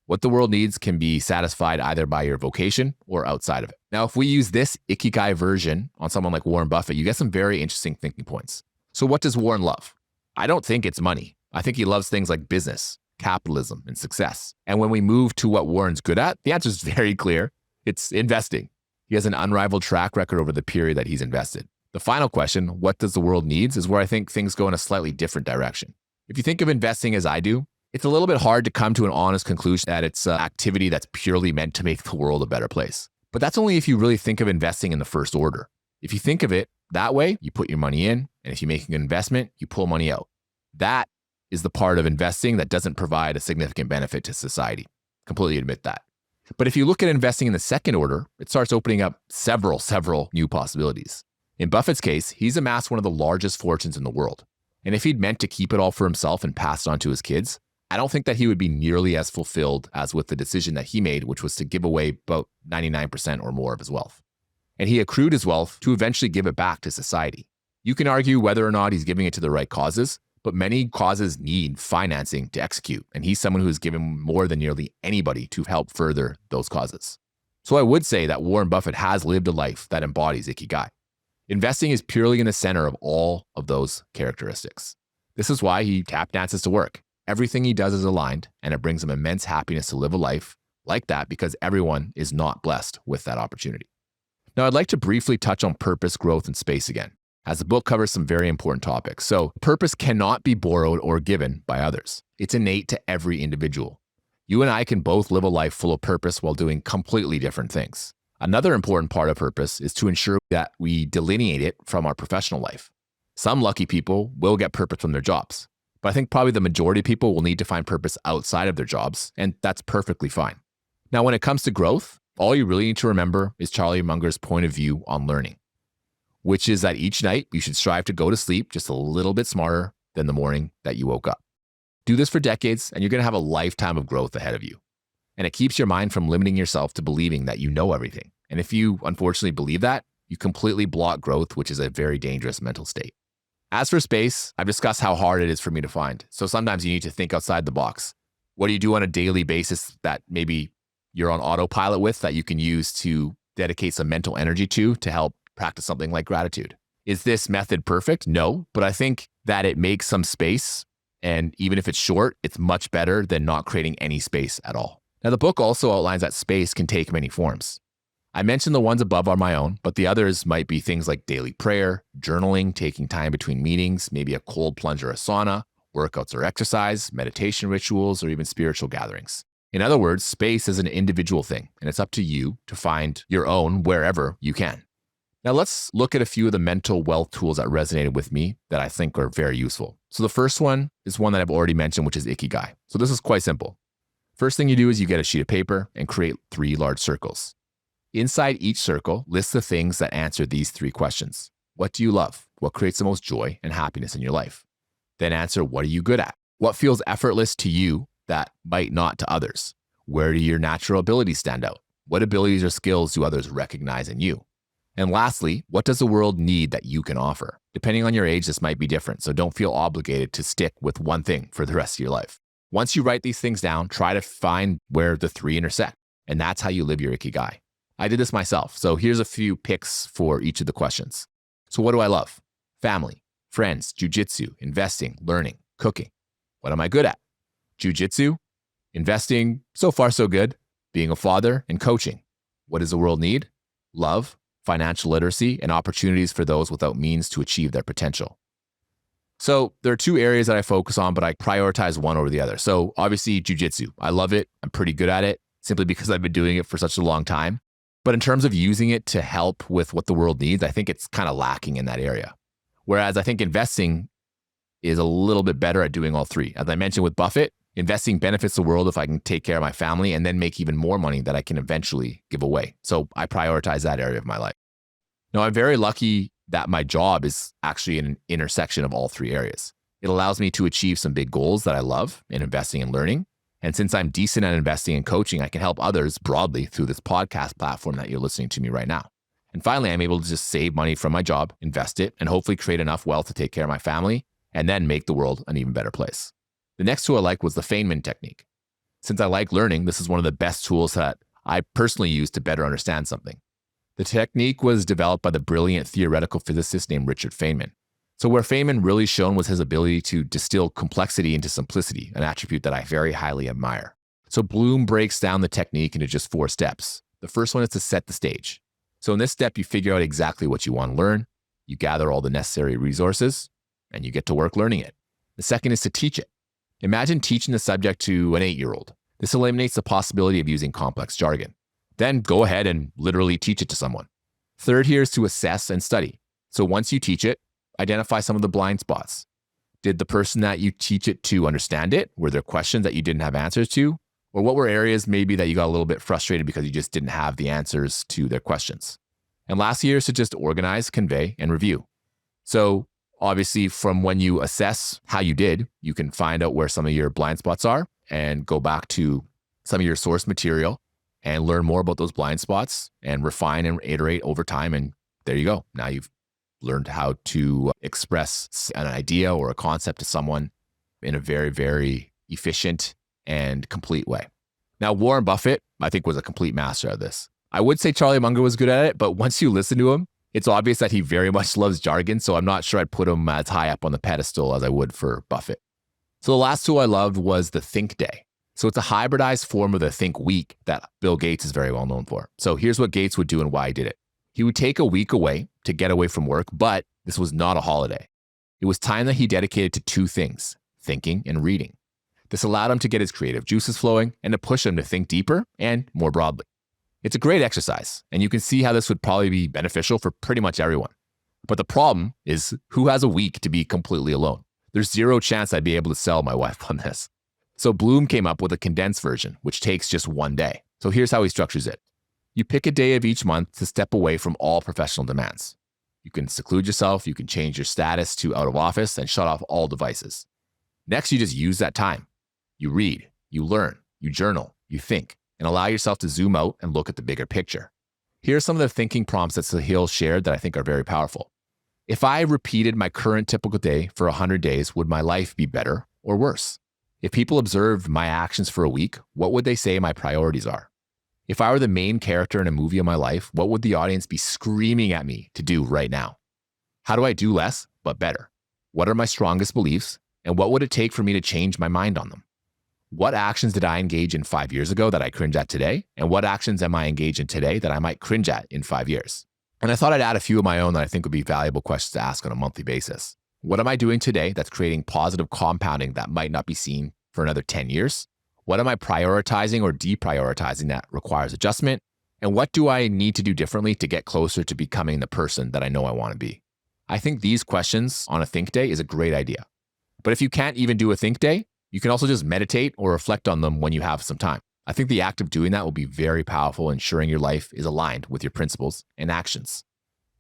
What the world needs can be satisfied either by your vocation or outside of it. Now, if we use this Ikigai version on someone like Warren Buffett, you get some very interesting thinking points. So what does Warren love? I don't think it's money. I think he loves things like business, capitalism, and success. And when we move to what Warren's good at, the answer is very clear. It's investing. He has an unrivaled track record over the period that he's invested. The final question, what does the world needs, is where I think things go in a slightly different direction. If you think of investing as I do, it's a little bit hard to come to an honest conclusion that it's an activity that's purely meant to make the world a better place. But that's only if you really think of investing in the first order. If you think of it that way, you put your money in, and if you make an investment, you pull money out. That is the part of investing that doesn't provide a significant benefit to society. Completely admit that. But if you look at investing in the second order, it starts opening up several new possibilities. In Buffett's case, he's amassed one of the largest fortunes in the world. And if he'd meant to keep it all for himself and pass it on to his kids, I don't think that he would be nearly as fulfilled as with the decision that he made, which was to give away about 99% or more of his wealth. And he accrued his wealth to eventually give it back to society. You can argue whether or not he's giving it to the right causes, but many causes need financing to execute, and he's someone who has given more than nearly anybody to help further those causes. So I would say that Warren Buffett has lived a life that embodies Ikigai. Investing is purely in the center of all of those characteristics. This is why he tap dances to work. Everything he does is aligned, and it brings him immense happiness to live a life like that because everyone is not blessed with that opportunity. Now, I'd like to briefly touch on purpose, growth, and space again, as the book covers some very important topics. So, purpose cannot be borrowed or given by others. It's innate to every individual. You and I can both live a life full of purpose while doing completely different things. Another important part of purpose is to ensure that we delineate it from our professional life. Some lucky people will get purpose from their jobs, but I think probably the majority of people will need to find purpose outside of their jobs, and that's perfectly fine. Now, when it comes to growth, all you really need to remember is Charlie Munger's point of view on learning, which is that each night you should strive to go to sleep just a little bit smarter than the morning that you woke up. Do this for decades, and you're going to have a lifetime of growth ahead of you. And it keeps your mind from limiting yourself to believing that you know everything. And if you unfortunately believe that, you completely block growth, which is a very dangerous mental state. As for space, I've discussed how hard it is for me to find. So sometimes you need to think outside the box. What do you do on a daily basis that maybe you're on autopilot with that you can use to dedicate some mental energy to help practice something like gratitude? Is this method perfect? No, but I think that it makes some space. And even if it's short, it's much better than not creating any space at all. Now, the book also outlines that space can take many forms. I mentioned the ones above are my own, but the others might be things like daily prayer, journaling, taking time between meetings, maybe a cold plunge or a sauna, workouts or exercise, meditation rituals, or even spiritual gatherings. In other words, space is an individual thing, and it's up to you to find your own wherever you can. Now let's look at a few of the mental wealth tools that resonated with me that I think are very useful. So the first one is one that I've already mentioned, which is Ikigai. So this is quite simple. First thing you do is you get a sheet of paper and create 3 large circles. Inside each circle, list the things that answer these 3 questions. What do you love? What creates the most joy and happiness in your life? Then answer, what are you good at? What feels effortless to you that might not to others? Where do your natural abilities stand out? What abilities or skills do others recognize in you? And lastly, what does the world need that you can offer? Depending on your age, this might be different, so don't feel obligated to stick with one thing for the rest of your life. Once you write these things down, try to find where the 3 intersect, and that's how you live your Ikigai. I did this myself. So here's a few picks for each of the questions. So what do I love? Family, friends, jujitsu, investing, learning, cooking. What am I good at? Jujitsu, investing, so far so good, being a father, and coaching. What does the world need? Love, financial literacy, and opportunities for those without means to achieve their potential. So there are two areas that I focus on, but I prioritize one over the other. So obviously jujitsu, I love it. I'm pretty good at it simply because I've been doing it for such a long time. But in terms of using it to help with what the world needs, I think it's kind of lacking in that area. Whereas I think investing is a little bit better at doing all three. As I mentioned with Buffett, investing benefits the world if I can take care of my family and then make even more money that I can eventually give away. So I prioritize that area of my life. Now, I'm very lucky that my job is actually in an intersection of all three areas. It allows me to achieve some big goals that I love in investing and learning. And since I'm decent at investing and coaching, I can help others broadly through this podcast platform that you're listening to me right now. And finally, I'm able to just save money from my job, invest it, and hopefully create enough wealth to take care of my family and then make the world an even better place. The next tool I like was the Feynman technique. Since I like learning, this is one of the best tools that I personally use to better understand something. The technique was developed by the brilliant theoretical physicist named Richard Feynman. So where Feynman really shone was his ability to distill complexity into simplicity, an attribute that I very highly admire. So Bloom breaks down the technique into just 4 steps. The first one is to set the stage. So in this step, you figure out exactly what you want to learn, you gather all the necessary resources, and you get to work learning it. The second is to teach it. Imagine teaching the subject to an 8-year-old. This eliminates the possibility of using complex jargon. Then go ahead and literally teach it to someone. Third here is to assess and study. So once you teach it, identify some of the blind spots. Did the person that you teach it to understand it? Were there questions that you didn't have answers to? Or what were areas maybe that you got a little bit frustrated because you just didn't have the answers to their questions? And last here is to just organize, convey, and review. So obviously from when you assess how you did, you can find out where some of your blind spots are and go back to some of your source material and learn more about those blind spots and refine and iterate over time. And there you go. Now you've learned how to express an idea or a concept to someone in a very, very efficient and complete way. Now, Warren Buffett, I think, was a complete master of this. I would say Charlie Munger was good at it, but once you listen to him, it's obvious that he very much loves jargon. So I'm not sure I'd put him as high up on the pedestal as I would for Buffett. So the last tool I loved was the Think Day. So it's a hybridized form of the Think Week that Bill Gates is very well known for. So here's what Gates would do and why he did it. He would take a week away to get away from work, but this was not a holiday. It was time that he dedicated to 2 things, thinking and reading. This allowed him to get his creative juices flowing and to push him to think deeper and more broadly. It's a great exercise, and you can see how this would probably be beneficial for pretty much everyone. But the problem is, who has a week to be completely alone? There's zero chance I'd be able to sell my wife on this. So Bloom came up with a condensed version, which takes just 1 day. So here's how he structures it. You pick a day of each month to step away from all professional demands. You can seclude yourself, you can change your status to out of office and shut off all devices. Next, you just use that time. You read, you learn, you journal, you think, and allow yourself to zoom out and look at the bigger picture. Here are some of the thinking prompts that Sahil shared that I think are very powerful. If I repeated my current typical day for 100 days, would my life be better or worse? If people observed my actions for a week, what would they say my priorities are? If I were the main character in a movie of my life, what would the audience be screaming at me to do right now? How do I do less, but better? What are my strongest beliefs? And what would it take for me to change my mind on them? What actions did I engage in 5 years ago that I cringe at today? And what actions am I engaged in today that I might cringe at in 5 years? And I thought I'd add a few of my own that I think would be valuable questions to ask on a monthly basis. What am I doing today that's creating positive compounding that might not be seen for another 10 years? What am I prioritizing or deprioritizing that requires adjustment? And what do I need to do differently to get closer to becoming the person that I know I want to be? I think these questions on a think day is a great idea. But if you can't even do a think day, you can also just meditate or reflect on them when you have some time. I think the act of doing that will be very powerful, ensuring your life is aligned with your principles and actions.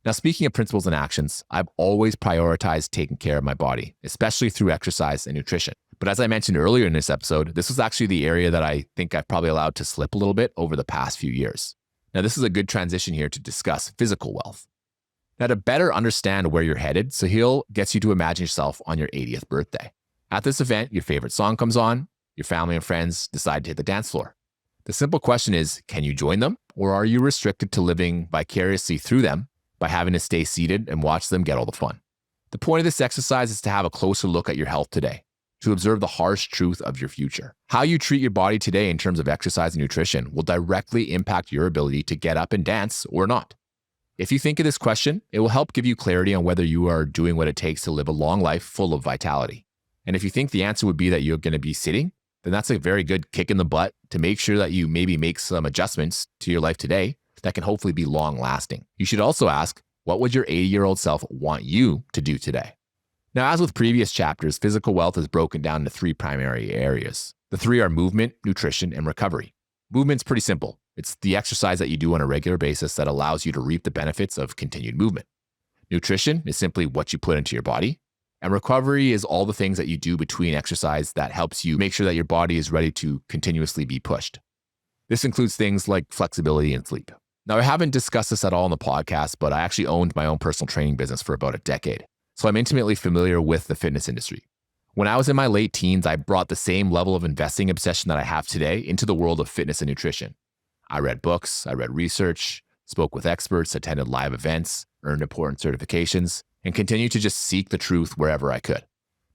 Now, speaking of principles and actions, I've always prioritized taking care of my body, especially through exercise and nutrition. But as I mentioned earlier in this episode, this was actually the area that I think I've probably allowed to slip a little bit over the past few years. Now, this is a good transition here to discuss physical wealth. Now, to better understand where you're headed, Sahil gets you to imagine yourself on your 80th birthday. At this event, your favorite song comes on, your family and friends decide to hit the dance floor. The simple question is, can you join them or are you restricted to living vicariously through them by having to stay seated and watch them get all the fun? The point of this exercise is to have a closer look at your health today, to observe the harsh truth of your future. How you treat your body today in terms of exercise and nutrition will directly impact your ability to get up and dance or not. If you think of this question, it will help give you clarity on whether you are doing what it takes to live a long life full of vitality. And if you think the answer would be that you're going to be sitting, then that's a very good kick in the butt to make sure that you maybe make some adjustments to your life today that can hopefully be long lasting. You should also ask, what would your 80-year-old self want you to do today? Now, as with previous chapters, physical wealth is broken down into 3 primary areas. The 3 are movement, nutrition, and recovery. Movement's pretty simple. It's the exercise that you do on a regular basis that allows you to reap the benefits of continued movement. Nutrition is simply what you put into your body. And recovery is all the things that you do between exercise that helps you make sure that your body is ready to continuously be pushed. This includes things like flexibility and sleep. Now, I haven't discussed this at all in the podcast, but I actually owned my own personal training business for about a decade. So I'm intimately familiar with the fitness industry. When I was in my late teens, I brought the same level of investing obsession that I have today into the world of fitness and nutrition. I read books, I read research, spoke with experts, attended live events, earned important certifications, and continued to just seek the truth wherever I could.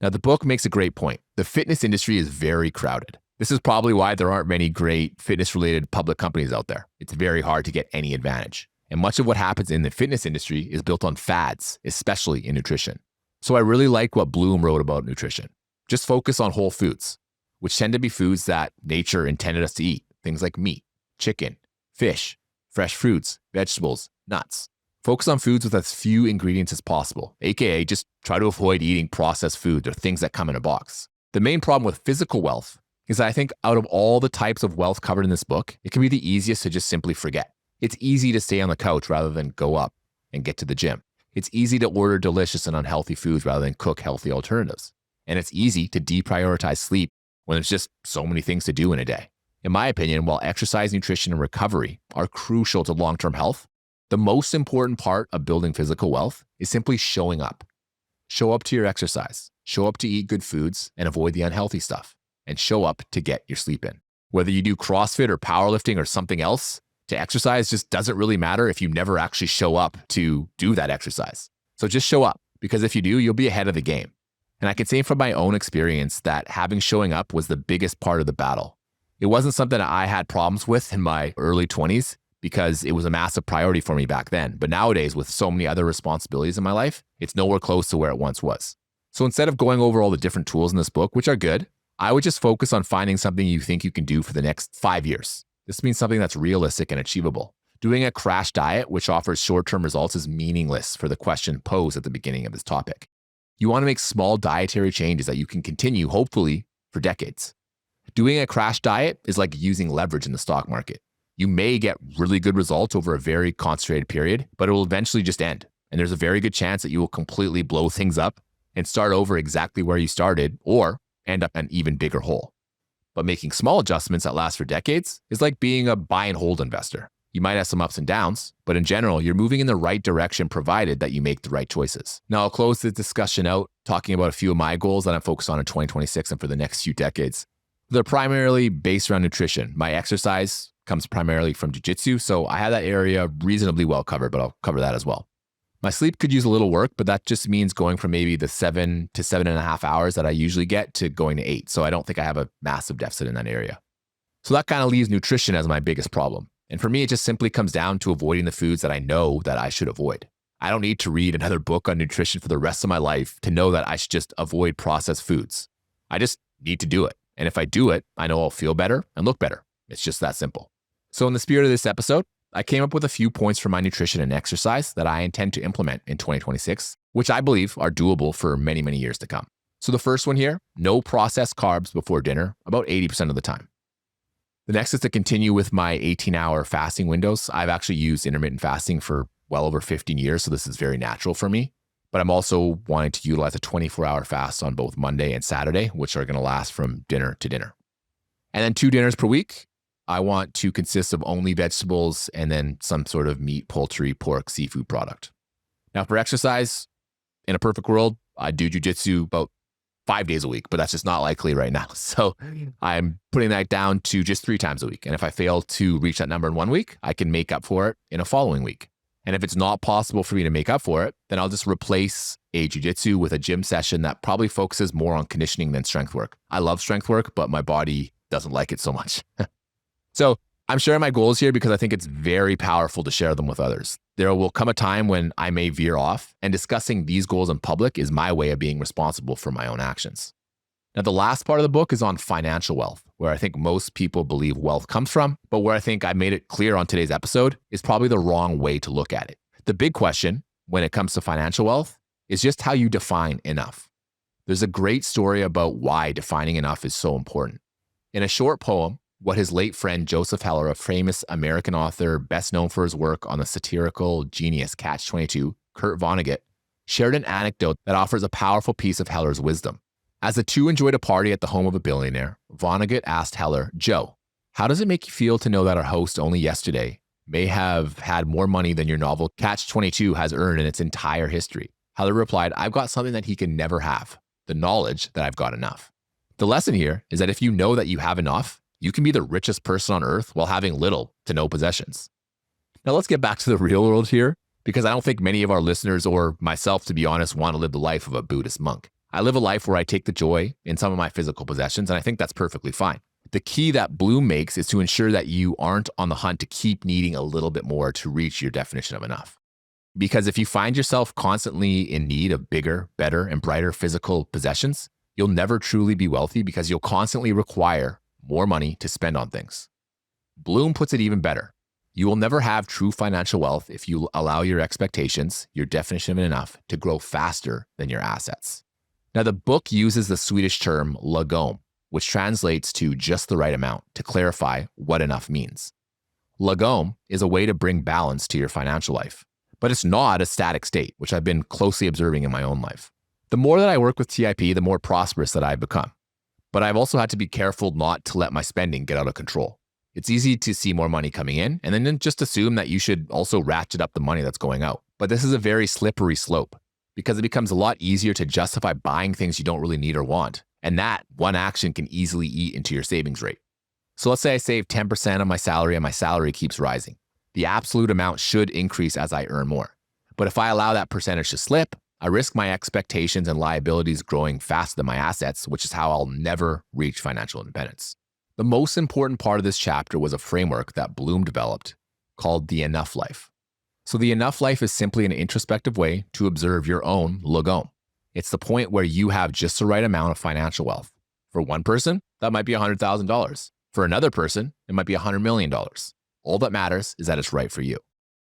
Now, the book makes a great point. The fitness industry is very crowded. This is probably why there aren't many great fitness-related public companies out there. It's very hard to get any advantage. And much of what happens in the fitness industry is built on fads, especially in nutrition. So I really like what Bloom wrote about nutrition. Just focus on whole foods, which tend to be foods that nature intended us to eat. Things like meat, chicken, fish, fresh fruits, vegetables, nuts. Focus on foods with as few ingredients as possible, aka just try to avoid eating processed foods or things that come in a box. The main problem with physical wealth is that I think out of all the types of wealth covered in this book, it can be the easiest to just simply forget. It's easy to stay on the couch rather than go up and get to the gym. It's easy to order delicious and unhealthy foods rather than cook healthy alternatives. And it's easy to deprioritize sleep when there's just so many things to do in a day. In my opinion, while exercise, nutrition, and recovery are crucial to long-term health, the most important part of building physical wealth is simply showing up. Show up to your exercise, show up to eat good foods and avoid the unhealthy stuff, and show up to get your sleep in. Whether you do CrossFit or powerlifting or something else, to exercise just doesn't really matter if you never actually show up to do that exercise. So just show up, because if you do, you'll be ahead of the game. And I can say from my own experience that having showing up was the biggest part of the battle. It wasn't something that I had problems with in my early 20s because it was a massive priority for me back then. But nowadays, with so many other responsibilities in my life, it's nowhere close to where it once was. So instead of going over all the different tools in this book, which are good, I would just focus on finding something you think you can do for the next 5 years. This means something that's realistic and achievable. Doing a crash diet, which offers short-term results, is meaningless for the question posed at the beginning of this topic. You want to make small dietary changes that you can continue, hopefully, for decades. Doing a crash diet is like using leverage in the stock market. You may get really good results over a very concentrated period, but it will eventually just end. And there's a very good chance that you will completely blow things up and start over exactly where you started or end up an even bigger hole. But making small adjustments that last for decades is like being a buy and hold investor. You might have some ups and downs, but in general, you're moving in the right direction provided that you make the right choices. Now, I'll close this discussion out talking about a few of my goals that I'm focused on in 2026 and for the next few decades. They're primarily based around nutrition. My exercise comes primarily from jiu-jitsu, so I have that area reasonably well covered, but I'll cover that as well. My sleep could use a little work, but that just means going from maybe the 7 to 7.5 hours that I usually get to going to 8. So I don't think I have a massive deficit in that area. So that kind of leaves nutrition as my biggest problem. And for me, it just simply comes down to avoiding the foods that I know that I should avoid. I don't need to read another book on nutrition for the rest of my life to know that I should just avoid processed foods. I just need to do it. And if I do it, I know I'll feel better and look better. It's just that simple. So in the spirit of this episode, I came up with a few points for my nutrition and exercise that I intend to implement in 2026, which I believe are doable for many, many years to come. So the first one here, no processed carbs before dinner, about 80% of the time. The next is to continue with my 18-hour fasting windows. I've actually used intermittent fasting for well over 15 years, so this is very natural for me. But I'm also wanting to utilize a 24-hour fast on both Monday and Saturday, which are going to last from dinner to dinner. And then 2 dinners per week. I want to consist of only vegetables and then some sort of meat, poultry, pork, seafood product. Now for exercise, in a perfect world, I do jiu-jitsu about 5 days a week, but that's just not likely right now. So I'm putting that down to just 3 times a week. And if I fail to reach that number in 1 week, I can make up for it in a following week. And if it's not possible for me to make up for it, then I'll just replace a jiu-jitsu with a gym session that probably focuses more on conditioning than strength work. I love strength work, but my body doesn't like it so much. So I'm sharing my goals here because I think it's very powerful to share them with others. There will come a time when I may veer off, and discussing these goals in public is my way of being responsible for my own actions. Now, the last part of the book is on financial wealth, where I think most people believe wealth comes from, but where I think I made it clear on today's episode is probably the wrong way to look at it. The big question when it comes to financial wealth is just how you define enough. There's a great story about why defining enough is so important. In a short poem, what his late friend Joseph Heller, a famous American author best known for his work on the satirical genius Catch-22, Kurt Vonnegut, shared an anecdote that offers a powerful piece of Heller's wisdom. As the two enjoyed a party at the home of a billionaire, Vonnegut asked Heller, "Joe, how does it make you feel to know that our host only yesterday may have had more money than your novel Catch-22 has earned in its entire history?" Heller replied, "I've got something that he can never have, the knowledge that I've got enough." The lesson here is that if you know that you have enough, you can be the richest person on earth while having little to no possessions. Now let's get back to the real world here, because I don't think many of our listeners or myself, to be honest, want to live the life of a Buddhist monk. I live a life where I take the joy in some of my physical possessions, and I think that's perfectly fine. The key that Bloom makes is to ensure that you aren't on the hunt to keep needing a little bit more to reach your definition of enough. Because if you find yourself constantly in need of bigger, better, and brighter physical possessions, you'll never truly be wealthy because you'll constantly require more money to spend on things. Bloom puts it even better. You will never have true financial wealth if you allow your expectations, your definition of enough, to grow faster than your assets. Now, the book uses the Swedish term lagom, which translates to just the right amount, to clarify what enough means. Lagom is a way to bring balance to your financial life, but it's not a static state, which I've been closely observing in my own life. The more that I work with TIP, the more prosperous that I've become. But I've also had to be careful not to let my spending get out of control. It's easy to see more money coming in and then just assume that you should also ratchet up the money that's going out. But this is a very slippery slope because it becomes a lot easier to justify buying things you don't really need or want. And that one action can easily eat into your savings rate. So let's say I save 10% of my salary and my salary keeps rising. The absolute amount should increase as I earn more. But if I allow that percentage to slip, I risk my expectations and liabilities growing faster than my assets, which is how I'll never reach financial independence. The most important part of this chapter was a framework that Bloom developed called the enough life. So the enough life is simply an introspective way to observe your own lagom. It's the point where you have just the right amount of financial wealth. For one person, that might be $100,000. For another person, it might be $100 million. All that matters is that it's right for you.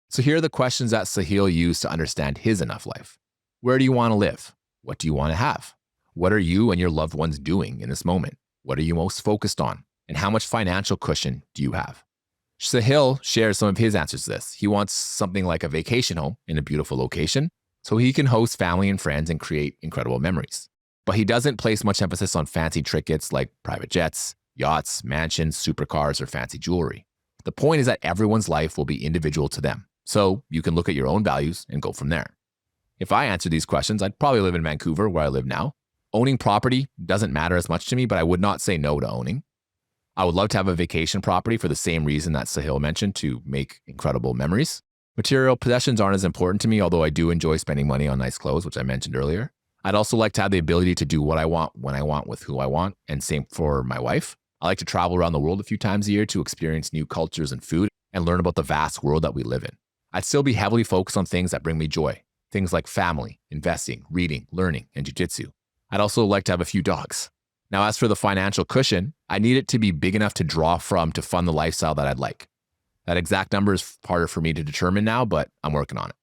So here are the questions that Sahil used to understand his enough life. Where do you want to live? What do you want to have? What are you and your loved ones doing in this moment? What are you most focused on? And how much financial cushion do you have? Sahil shares some of his answers to this. He wants something like a vacation home in a beautiful location so he can host family and friends and create incredible memories. But he doesn't place much emphasis on fancy trinkets like private jets, yachts, mansions, supercars, or fancy jewelry. The point is that everyone's life will be individual to them. So you can look at your own values and go from there. If I answer these questions, I'd probably live in Vancouver, where I live now. Owning property doesn't matter as much to me, but I would not say no to owning. I would love to have a vacation property for the same reason that Sahil mentioned, to make incredible memories. Material possessions aren't as important to me, although I do enjoy spending money on nice clothes, which I mentioned earlier. I'd also like to have the ability to do what I want, when I want, with who I want, and same for my wife. I like to travel around the world a few times a year to experience new cultures and food and learn about the vast world that we live in. I'd still be heavily focused on things that bring me joy. Things like family, investing, reading, learning, and jiu-jitsu. I'd also like to have a few dogs. Now, as for the financial cushion, I need it to be big enough to draw from to fund the lifestyle that I'd like. That exact number is harder for me to determine now, but I'm working on it.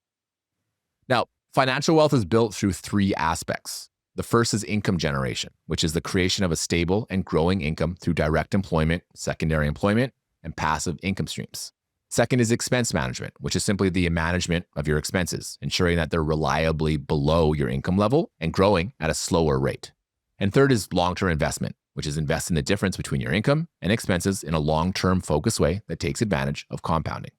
Now, financial wealth is built through 3 aspects. The first is income generation, which is the creation of a stable and growing income through direct employment, secondary employment, and passive income streams. Second is expense management, which is simply the management of your expenses, ensuring that they're reliably below your income level and growing at a slower rate. And third is long-term investment, which is investing the difference between your income and expenses in a long-term focused way that takes advantage of compounding.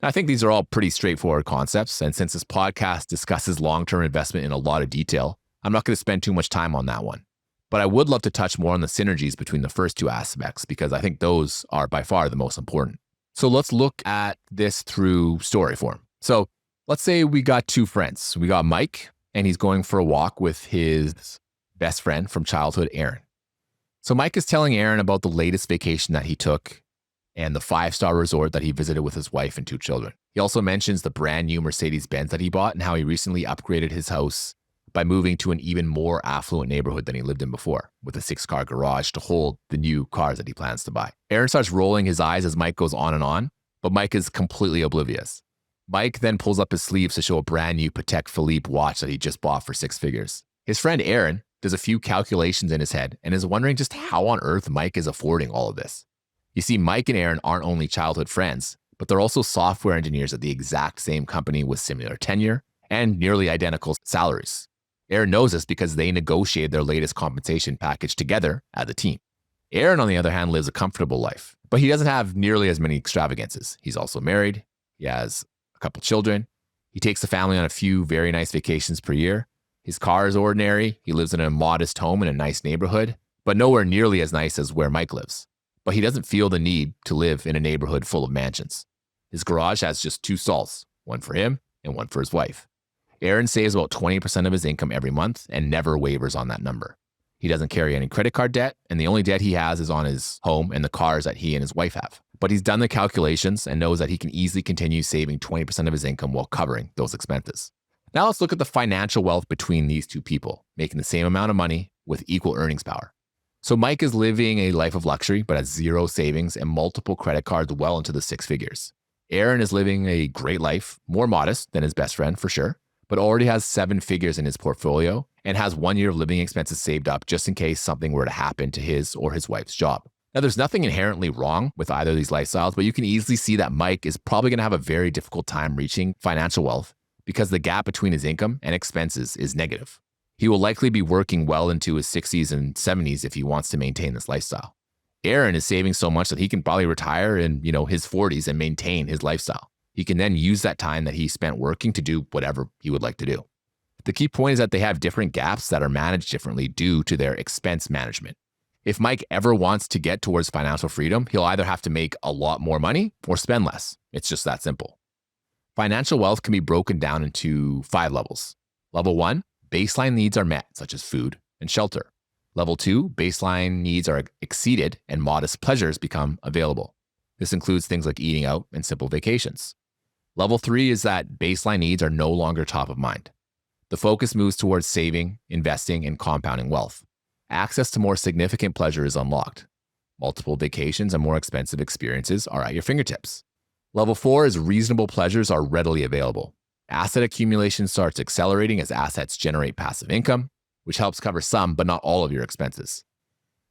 Now, I think these are all pretty straightforward concepts, and since this podcast discusses long-term investment in a lot of detail, I'm not going to spend too much time on that one. But I would love to touch more on the synergies between the first two aspects because I think those are by far the most important. So let's look at this through story form. So let's say we got two friends. We got Mike, and he's going for a walk with his best friend from childhood, Aaron. So Mike is telling Aaron about the latest vacation that he took and the 5-star resort that he visited with his wife and 2 children. He also mentions the brand new Mercedes-Benz that he bought and how he recently upgraded his house by moving to an even more affluent neighborhood than he lived in before, with a 6-car garage to hold the new cars that he plans to buy. Aaron starts rolling his eyes as Mike goes on, but Mike is completely oblivious. Mike then pulls up his sleeves to show a brand new Patek Philippe watch that he just bought for 6 figures. His friend Aaron does a few calculations in his head and is wondering just how on earth Mike is affording all of this. You see, Mike and Aaron aren't only childhood friends, but they're also software engineers at the exact same company with similar tenure and nearly identical salaries. Aaron knows this because they negotiated their latest compensation package together as a team. Aaron, on the other hand, lives a comfortable life, but he doesn't have nearly as many extravagances. He's also married. He has a couple children. He takes the family on a few very nice vacations per year. His car is ordinary. He lives in a modest home in a nice neighborhood, but nowhere nearly as nice as where Mike lives. But he doesn't feel the need to live in a neighborhood full of mansions. His garage has just 2 stalls, one for him and one for his wife. Aaron saves about 20% of his income every month and never wavers on that number. He doesn't carry any credit card debt, and the only debt he has is on his home and the cars that he and his wife have. But he's done the calculations and knows that he can easily continue saving 20% of his income while covering those expenses. Now let's look at the financial wealth between these two people, making the same amount of money with equal earnings power. So Mike is living a life of luxury, but has 0 savings and multiple credit cards well into the 6 figures. Aaron is living a great life, more modest than his best friend for sure, but already has 7 figures in his portfolio and has 1 year of living expenses saved up just in case something were to happen to his or his wife's job. Now, there's nothing inherently wrong with either of these lifestyles, but you can easily see that Mike is probably going to have a very difficult time reaching financial wealth because the gap between his income and expenses is negative. He will likely be working well into his 60s and 70s if he wants to maintain this lifestyle. Aaron is saving so much that he can probably retire in, his 40s and maintain his lifestyle. He can then use that time that he spent working to do whatever he would like to do. The key point is that they have different gaps that are managed differently due to their expense management. If Mike ever wants to get towards financial freedom, he'll either have to make a lot more money or spend less. It's just that simple. Financial wealth can be broken down into 5 levels. Level 1, baseline needs are met, such as food and shelter. Level 2, baseline needs are exceeded and modest pleasures become available. This includes things like eating out and simple vacations. Level 3 is that baseline needs are no longer top of mind. The focus moves towards saving, investing, and compounding wealth. Access to more significant pleasure is unlocked. Multiple vacations and more expensive experiences are at your fingertips. Level 4 is reasonable pleasures are readily available. Asset accumulation starts accelerating as assets generate passive income, which helps cover some but not all of your expenses.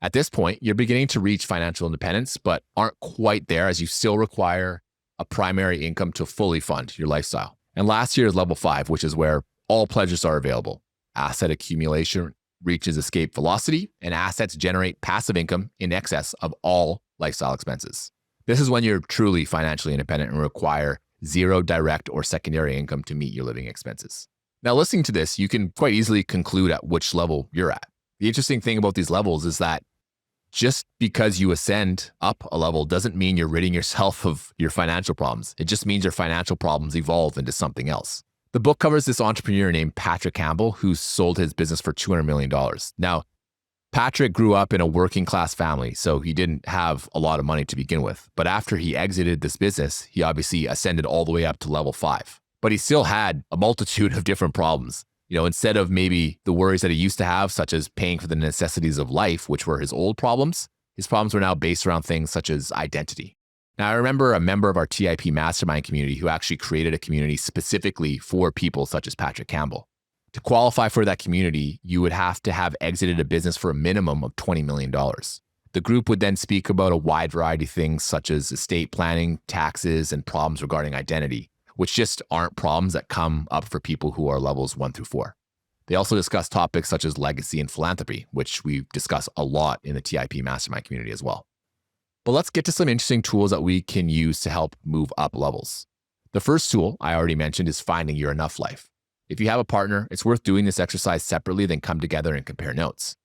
At this point, you're beginning to reach financial independence, but aren't quite there as you still require a primary income to fully fund your lifestyle. And last year is level 5, which is where all pleasures are available. Asset accumulation reaches escape velocity, and assets generate passive income in excess of all lifestyle expenses. This is when you're truly financially independent and require 0 direct or secondary income to meet your living expenses. Now, listening to this, you can quite easily conclude at which level you're at. The interesting thing about these levels is that just because you ascend up a level doesn't mean you're ridding yourself of your financial problems. It just means your financial problems evolve into something else. The book covers this entrepreneur named Patrick Campbell who sold his business for $200 million. Now, Patrick grew up in a working class family, so he didn't have a lot of money to begin with. But after he exited this business, he obviously ascended all the way up to level 5. But he still had a multitude of different problems. Instead of maybe the worries that he used to have, such as paying for the necessities of life, which were his old problems, his problems were now based around things such as identity. Now, I remember a member of our TIP mastermind community who actually created a community specifically for people such as Patrick Campbell. To qualify for that community, you would have to have exited a business for a minimum of $20 million. The group would then speak about a wide variety of things such as estate planning, taxes, and problems regarding identity, which just aren't problems that come up for people who are levels 1 through 4. They also discuss topics such as legacy and philanthropy, which we discuss a lot in the TIP mastermind community as well. But let's get to some interesting tools that we can use to help move up levels. The first tool I already mentioned is finding your enough life. If you have a partner, it's worth doing this exercise separately, then come together and compare notes.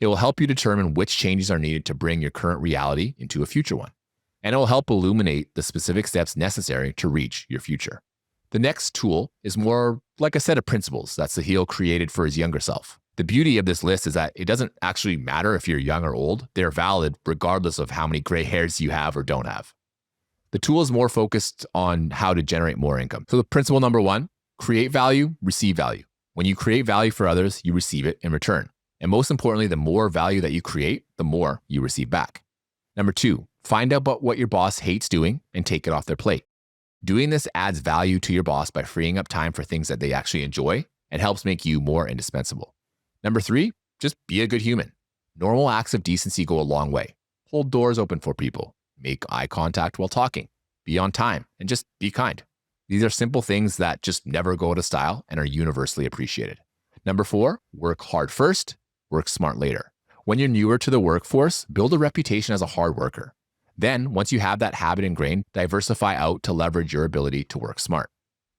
It will help you determine which changes are needed to bring your current reality into a future one. And it will help illuminate the specific steps necessary to reach your future. The next tool is more like a set of principles that Sahil created for his younger self. The beauty of this list is that it doesn't actually matter if you're young or old. They're valid regardless of how many gray hairs you have or don't have. The tool is more focused on how to generate more income. So the principle number 1, create value, receive value. When you create value for others, you receive it in return. And most importantly, the more value that you create, the more you receive back. Number 2, find out about what your boss hates doing and take it off their plate. Doing this adds value to your boss by freeing up time for things that they actually enjoy and helps make you more indispensable. Number 3, just be a good human. Normal acts of decency go a long way. Hold doors open for people, make eye contact while talking, be on time, and just be kind. These are simple things that just never go out of style and are universally appreciated. Number 4, work hard first, work smart later. When you're newer to the workforce, build a reputation as a hard worker. Then, once you have that habit ingrained, diversify out to leverage your ability to work smart.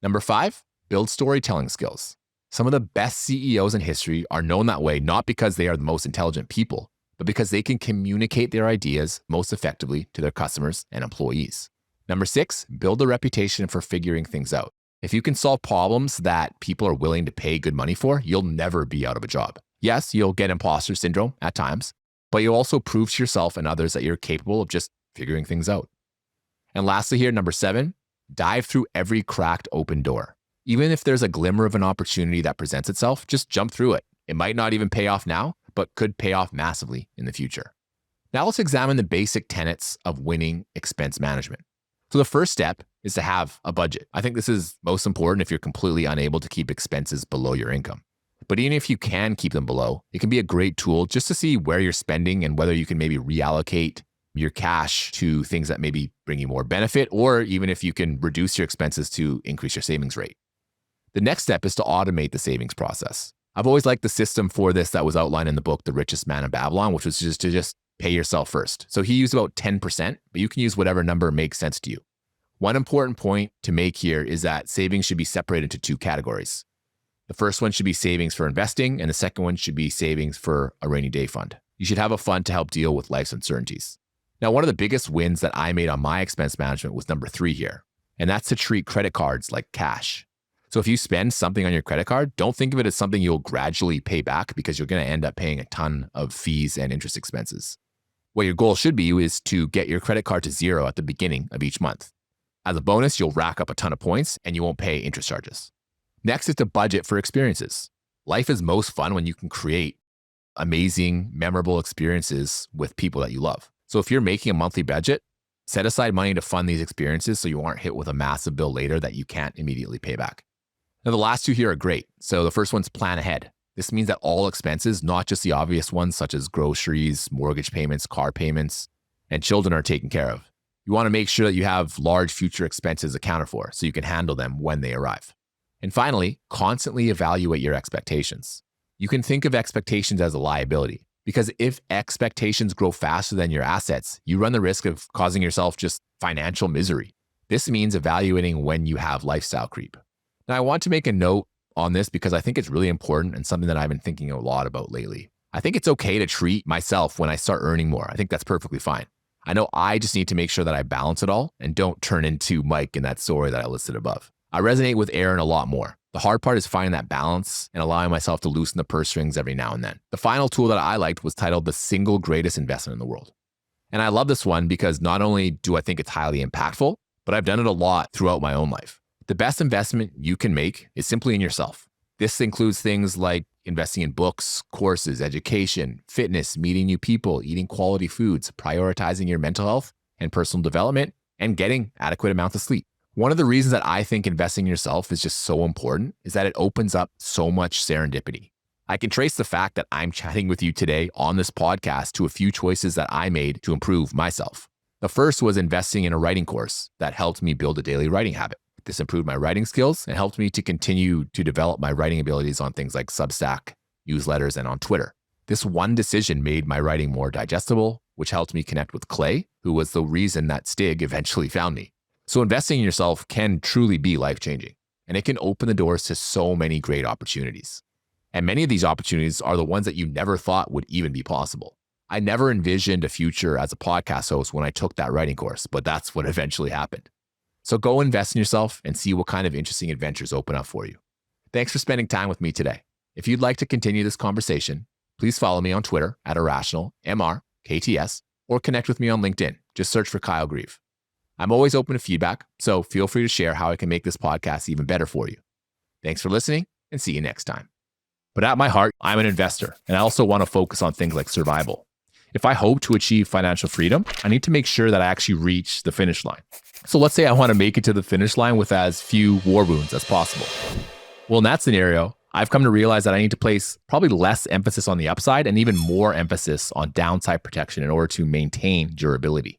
Number 5, build storytelling skills. Some of the best CEOs in history are known that way not because they are the most intelligent people, but because they can communicate their ideas most effectively to their customers and employees. Number 6, build a reputation for figuring things out. If you can solve problems that people are willing to pay good money for, you'll never be out of a job. Yes, you'll get imposter syndrome at times, but you'll also prove to yourself and others that you're capable of just figuring things out. And lastly here, number 7, dive through every cracked open door. Even if there's a glimmer of an opportunity that presents itself, just jump through it. It might not even pay off now, but could pay off massively in the future. Now let's examine the basic tenets of winning expense management. So the first step is to have a budget. I think this is most important if you're completely unable to keep expenses below your income. But even if you can keep them below, it can be a great tool just to see where you're spending and whether you can maybe reallocate your cash to things that maybe bring you more benefit, or even if you can reduce your expenses to increase your savings rate. The next step is to automate the savings process. I've always liked the system for this that was outlined in the book, The Richest Man in Babylon, which was just to pay yourself first. So he used about 10%, but you can use whatever number makes sense to you. One important point to make here is that savings should be separated into 2 categories. The first one should be savings for investing, and the second one should be savings for a rainy day fund. You should have a fund to help deal with life's uncertainties. Now, one of the biggest wins that I made on my expense management was number 3 here, and that's to treat credit cards like cash. So if you spend something on your credit card, don't think of it as something you'll gradually pay back because you're going to end up paying a ton of fees and interest expenses. What your goal should be is to get your credit card to 0 at the beginning of each month. As a bonus, you'll rack up a ton of points and you won't pay interest charges. Next is to budget for experiences. Life is most fun when you can create amazing, memorable experiences with people that you love. So if you're making a monthly budget, set aside money to fund these experiences so you aren't hit with a massive bill later that you can't immediately pay back. Now, the last 2 here are great. So the first one's plan ahead. This means that all expenses, not just the obvious ones such as groceries, mortgage payments, car payments, and children are taken care of. You want to make sure that you have large future expenses accounted for so you can handle them when they arrive. And finally, constantly evaluate your expectations. You can think of expectations as a liability because if expectations grow faster than your assets, you run the risk of causing yourself just financial misery. This means evaluating when you have lifestyle creep. Now, I want to make a note on this because I think it's really important and something that I've been thinking a lot about lately. I think it's okay to treat myself when I start earning more. I think that's perfectly fine. I know I just need to make sure that I balance it all and don't turn into Mike in that story that I listed above. I resonate with Aaron a lot more. The hard part is finding that balance and allowing myself to loosen the purse strings every now and then. The final tool that I liked was titled The Single Greatest Investment in the World. And I love this one because not only do I think it's highly impactful, but I've done it a lot throughout my own life. The best investment you can make is simply in yourself. This includes things like investing in books, courses, education, fitness, meeting new people, eating quality foods, prioritizing your mental health and personal development, and getting adequate amounts of sleep. One of the reasons that I think investing in yourself is just so important is that it opens up so much serendipity. I can trace the fact that I'm chatting with you today on this podcast to a few choices that I made to improve myself. The first was investing in a writing course that helped me build a daily writing habit. This improved my writing skills and helped me to continue to develop my writing abilities on things like Substack, newsletters, and on Twitter. This one decision made my writing more digestible, which helped me connect with Clay, who was the reason that Stig eventually found me. So investing in yourself can truly be life-changing, and it can open the doors to so many great opportunities. And many of these opportunities are the ones that you never thought would even be possible. I never envisioned a future as a podcast host when I took that writing course, but that's what eventually happened. So go invest in yourself and see what kind of interesting adventures open up for you. Thanks for spending time with me today. If you'd like to continue this conversation, please follow me on Twitter at irrationalmrkts or connect with me on LinkedIn. Just search for Kyle Grieve. I'm always open to feedback, so feel free to share how I can make this podcast even better for you. Thanks for listening, and see you next time. But at my heart, I'm an investor, and I also want to focus on things like survival. If I hope to achieve financial freedom, I need to make sure that I actually reach the finish line. So let's say I want to make it to the finish line with as few war wounds as possible. Well, in that scenario, I've come to realize that I need to place probably less emphasis on the upside and even more emphasis on downside protection in order to maintain durability.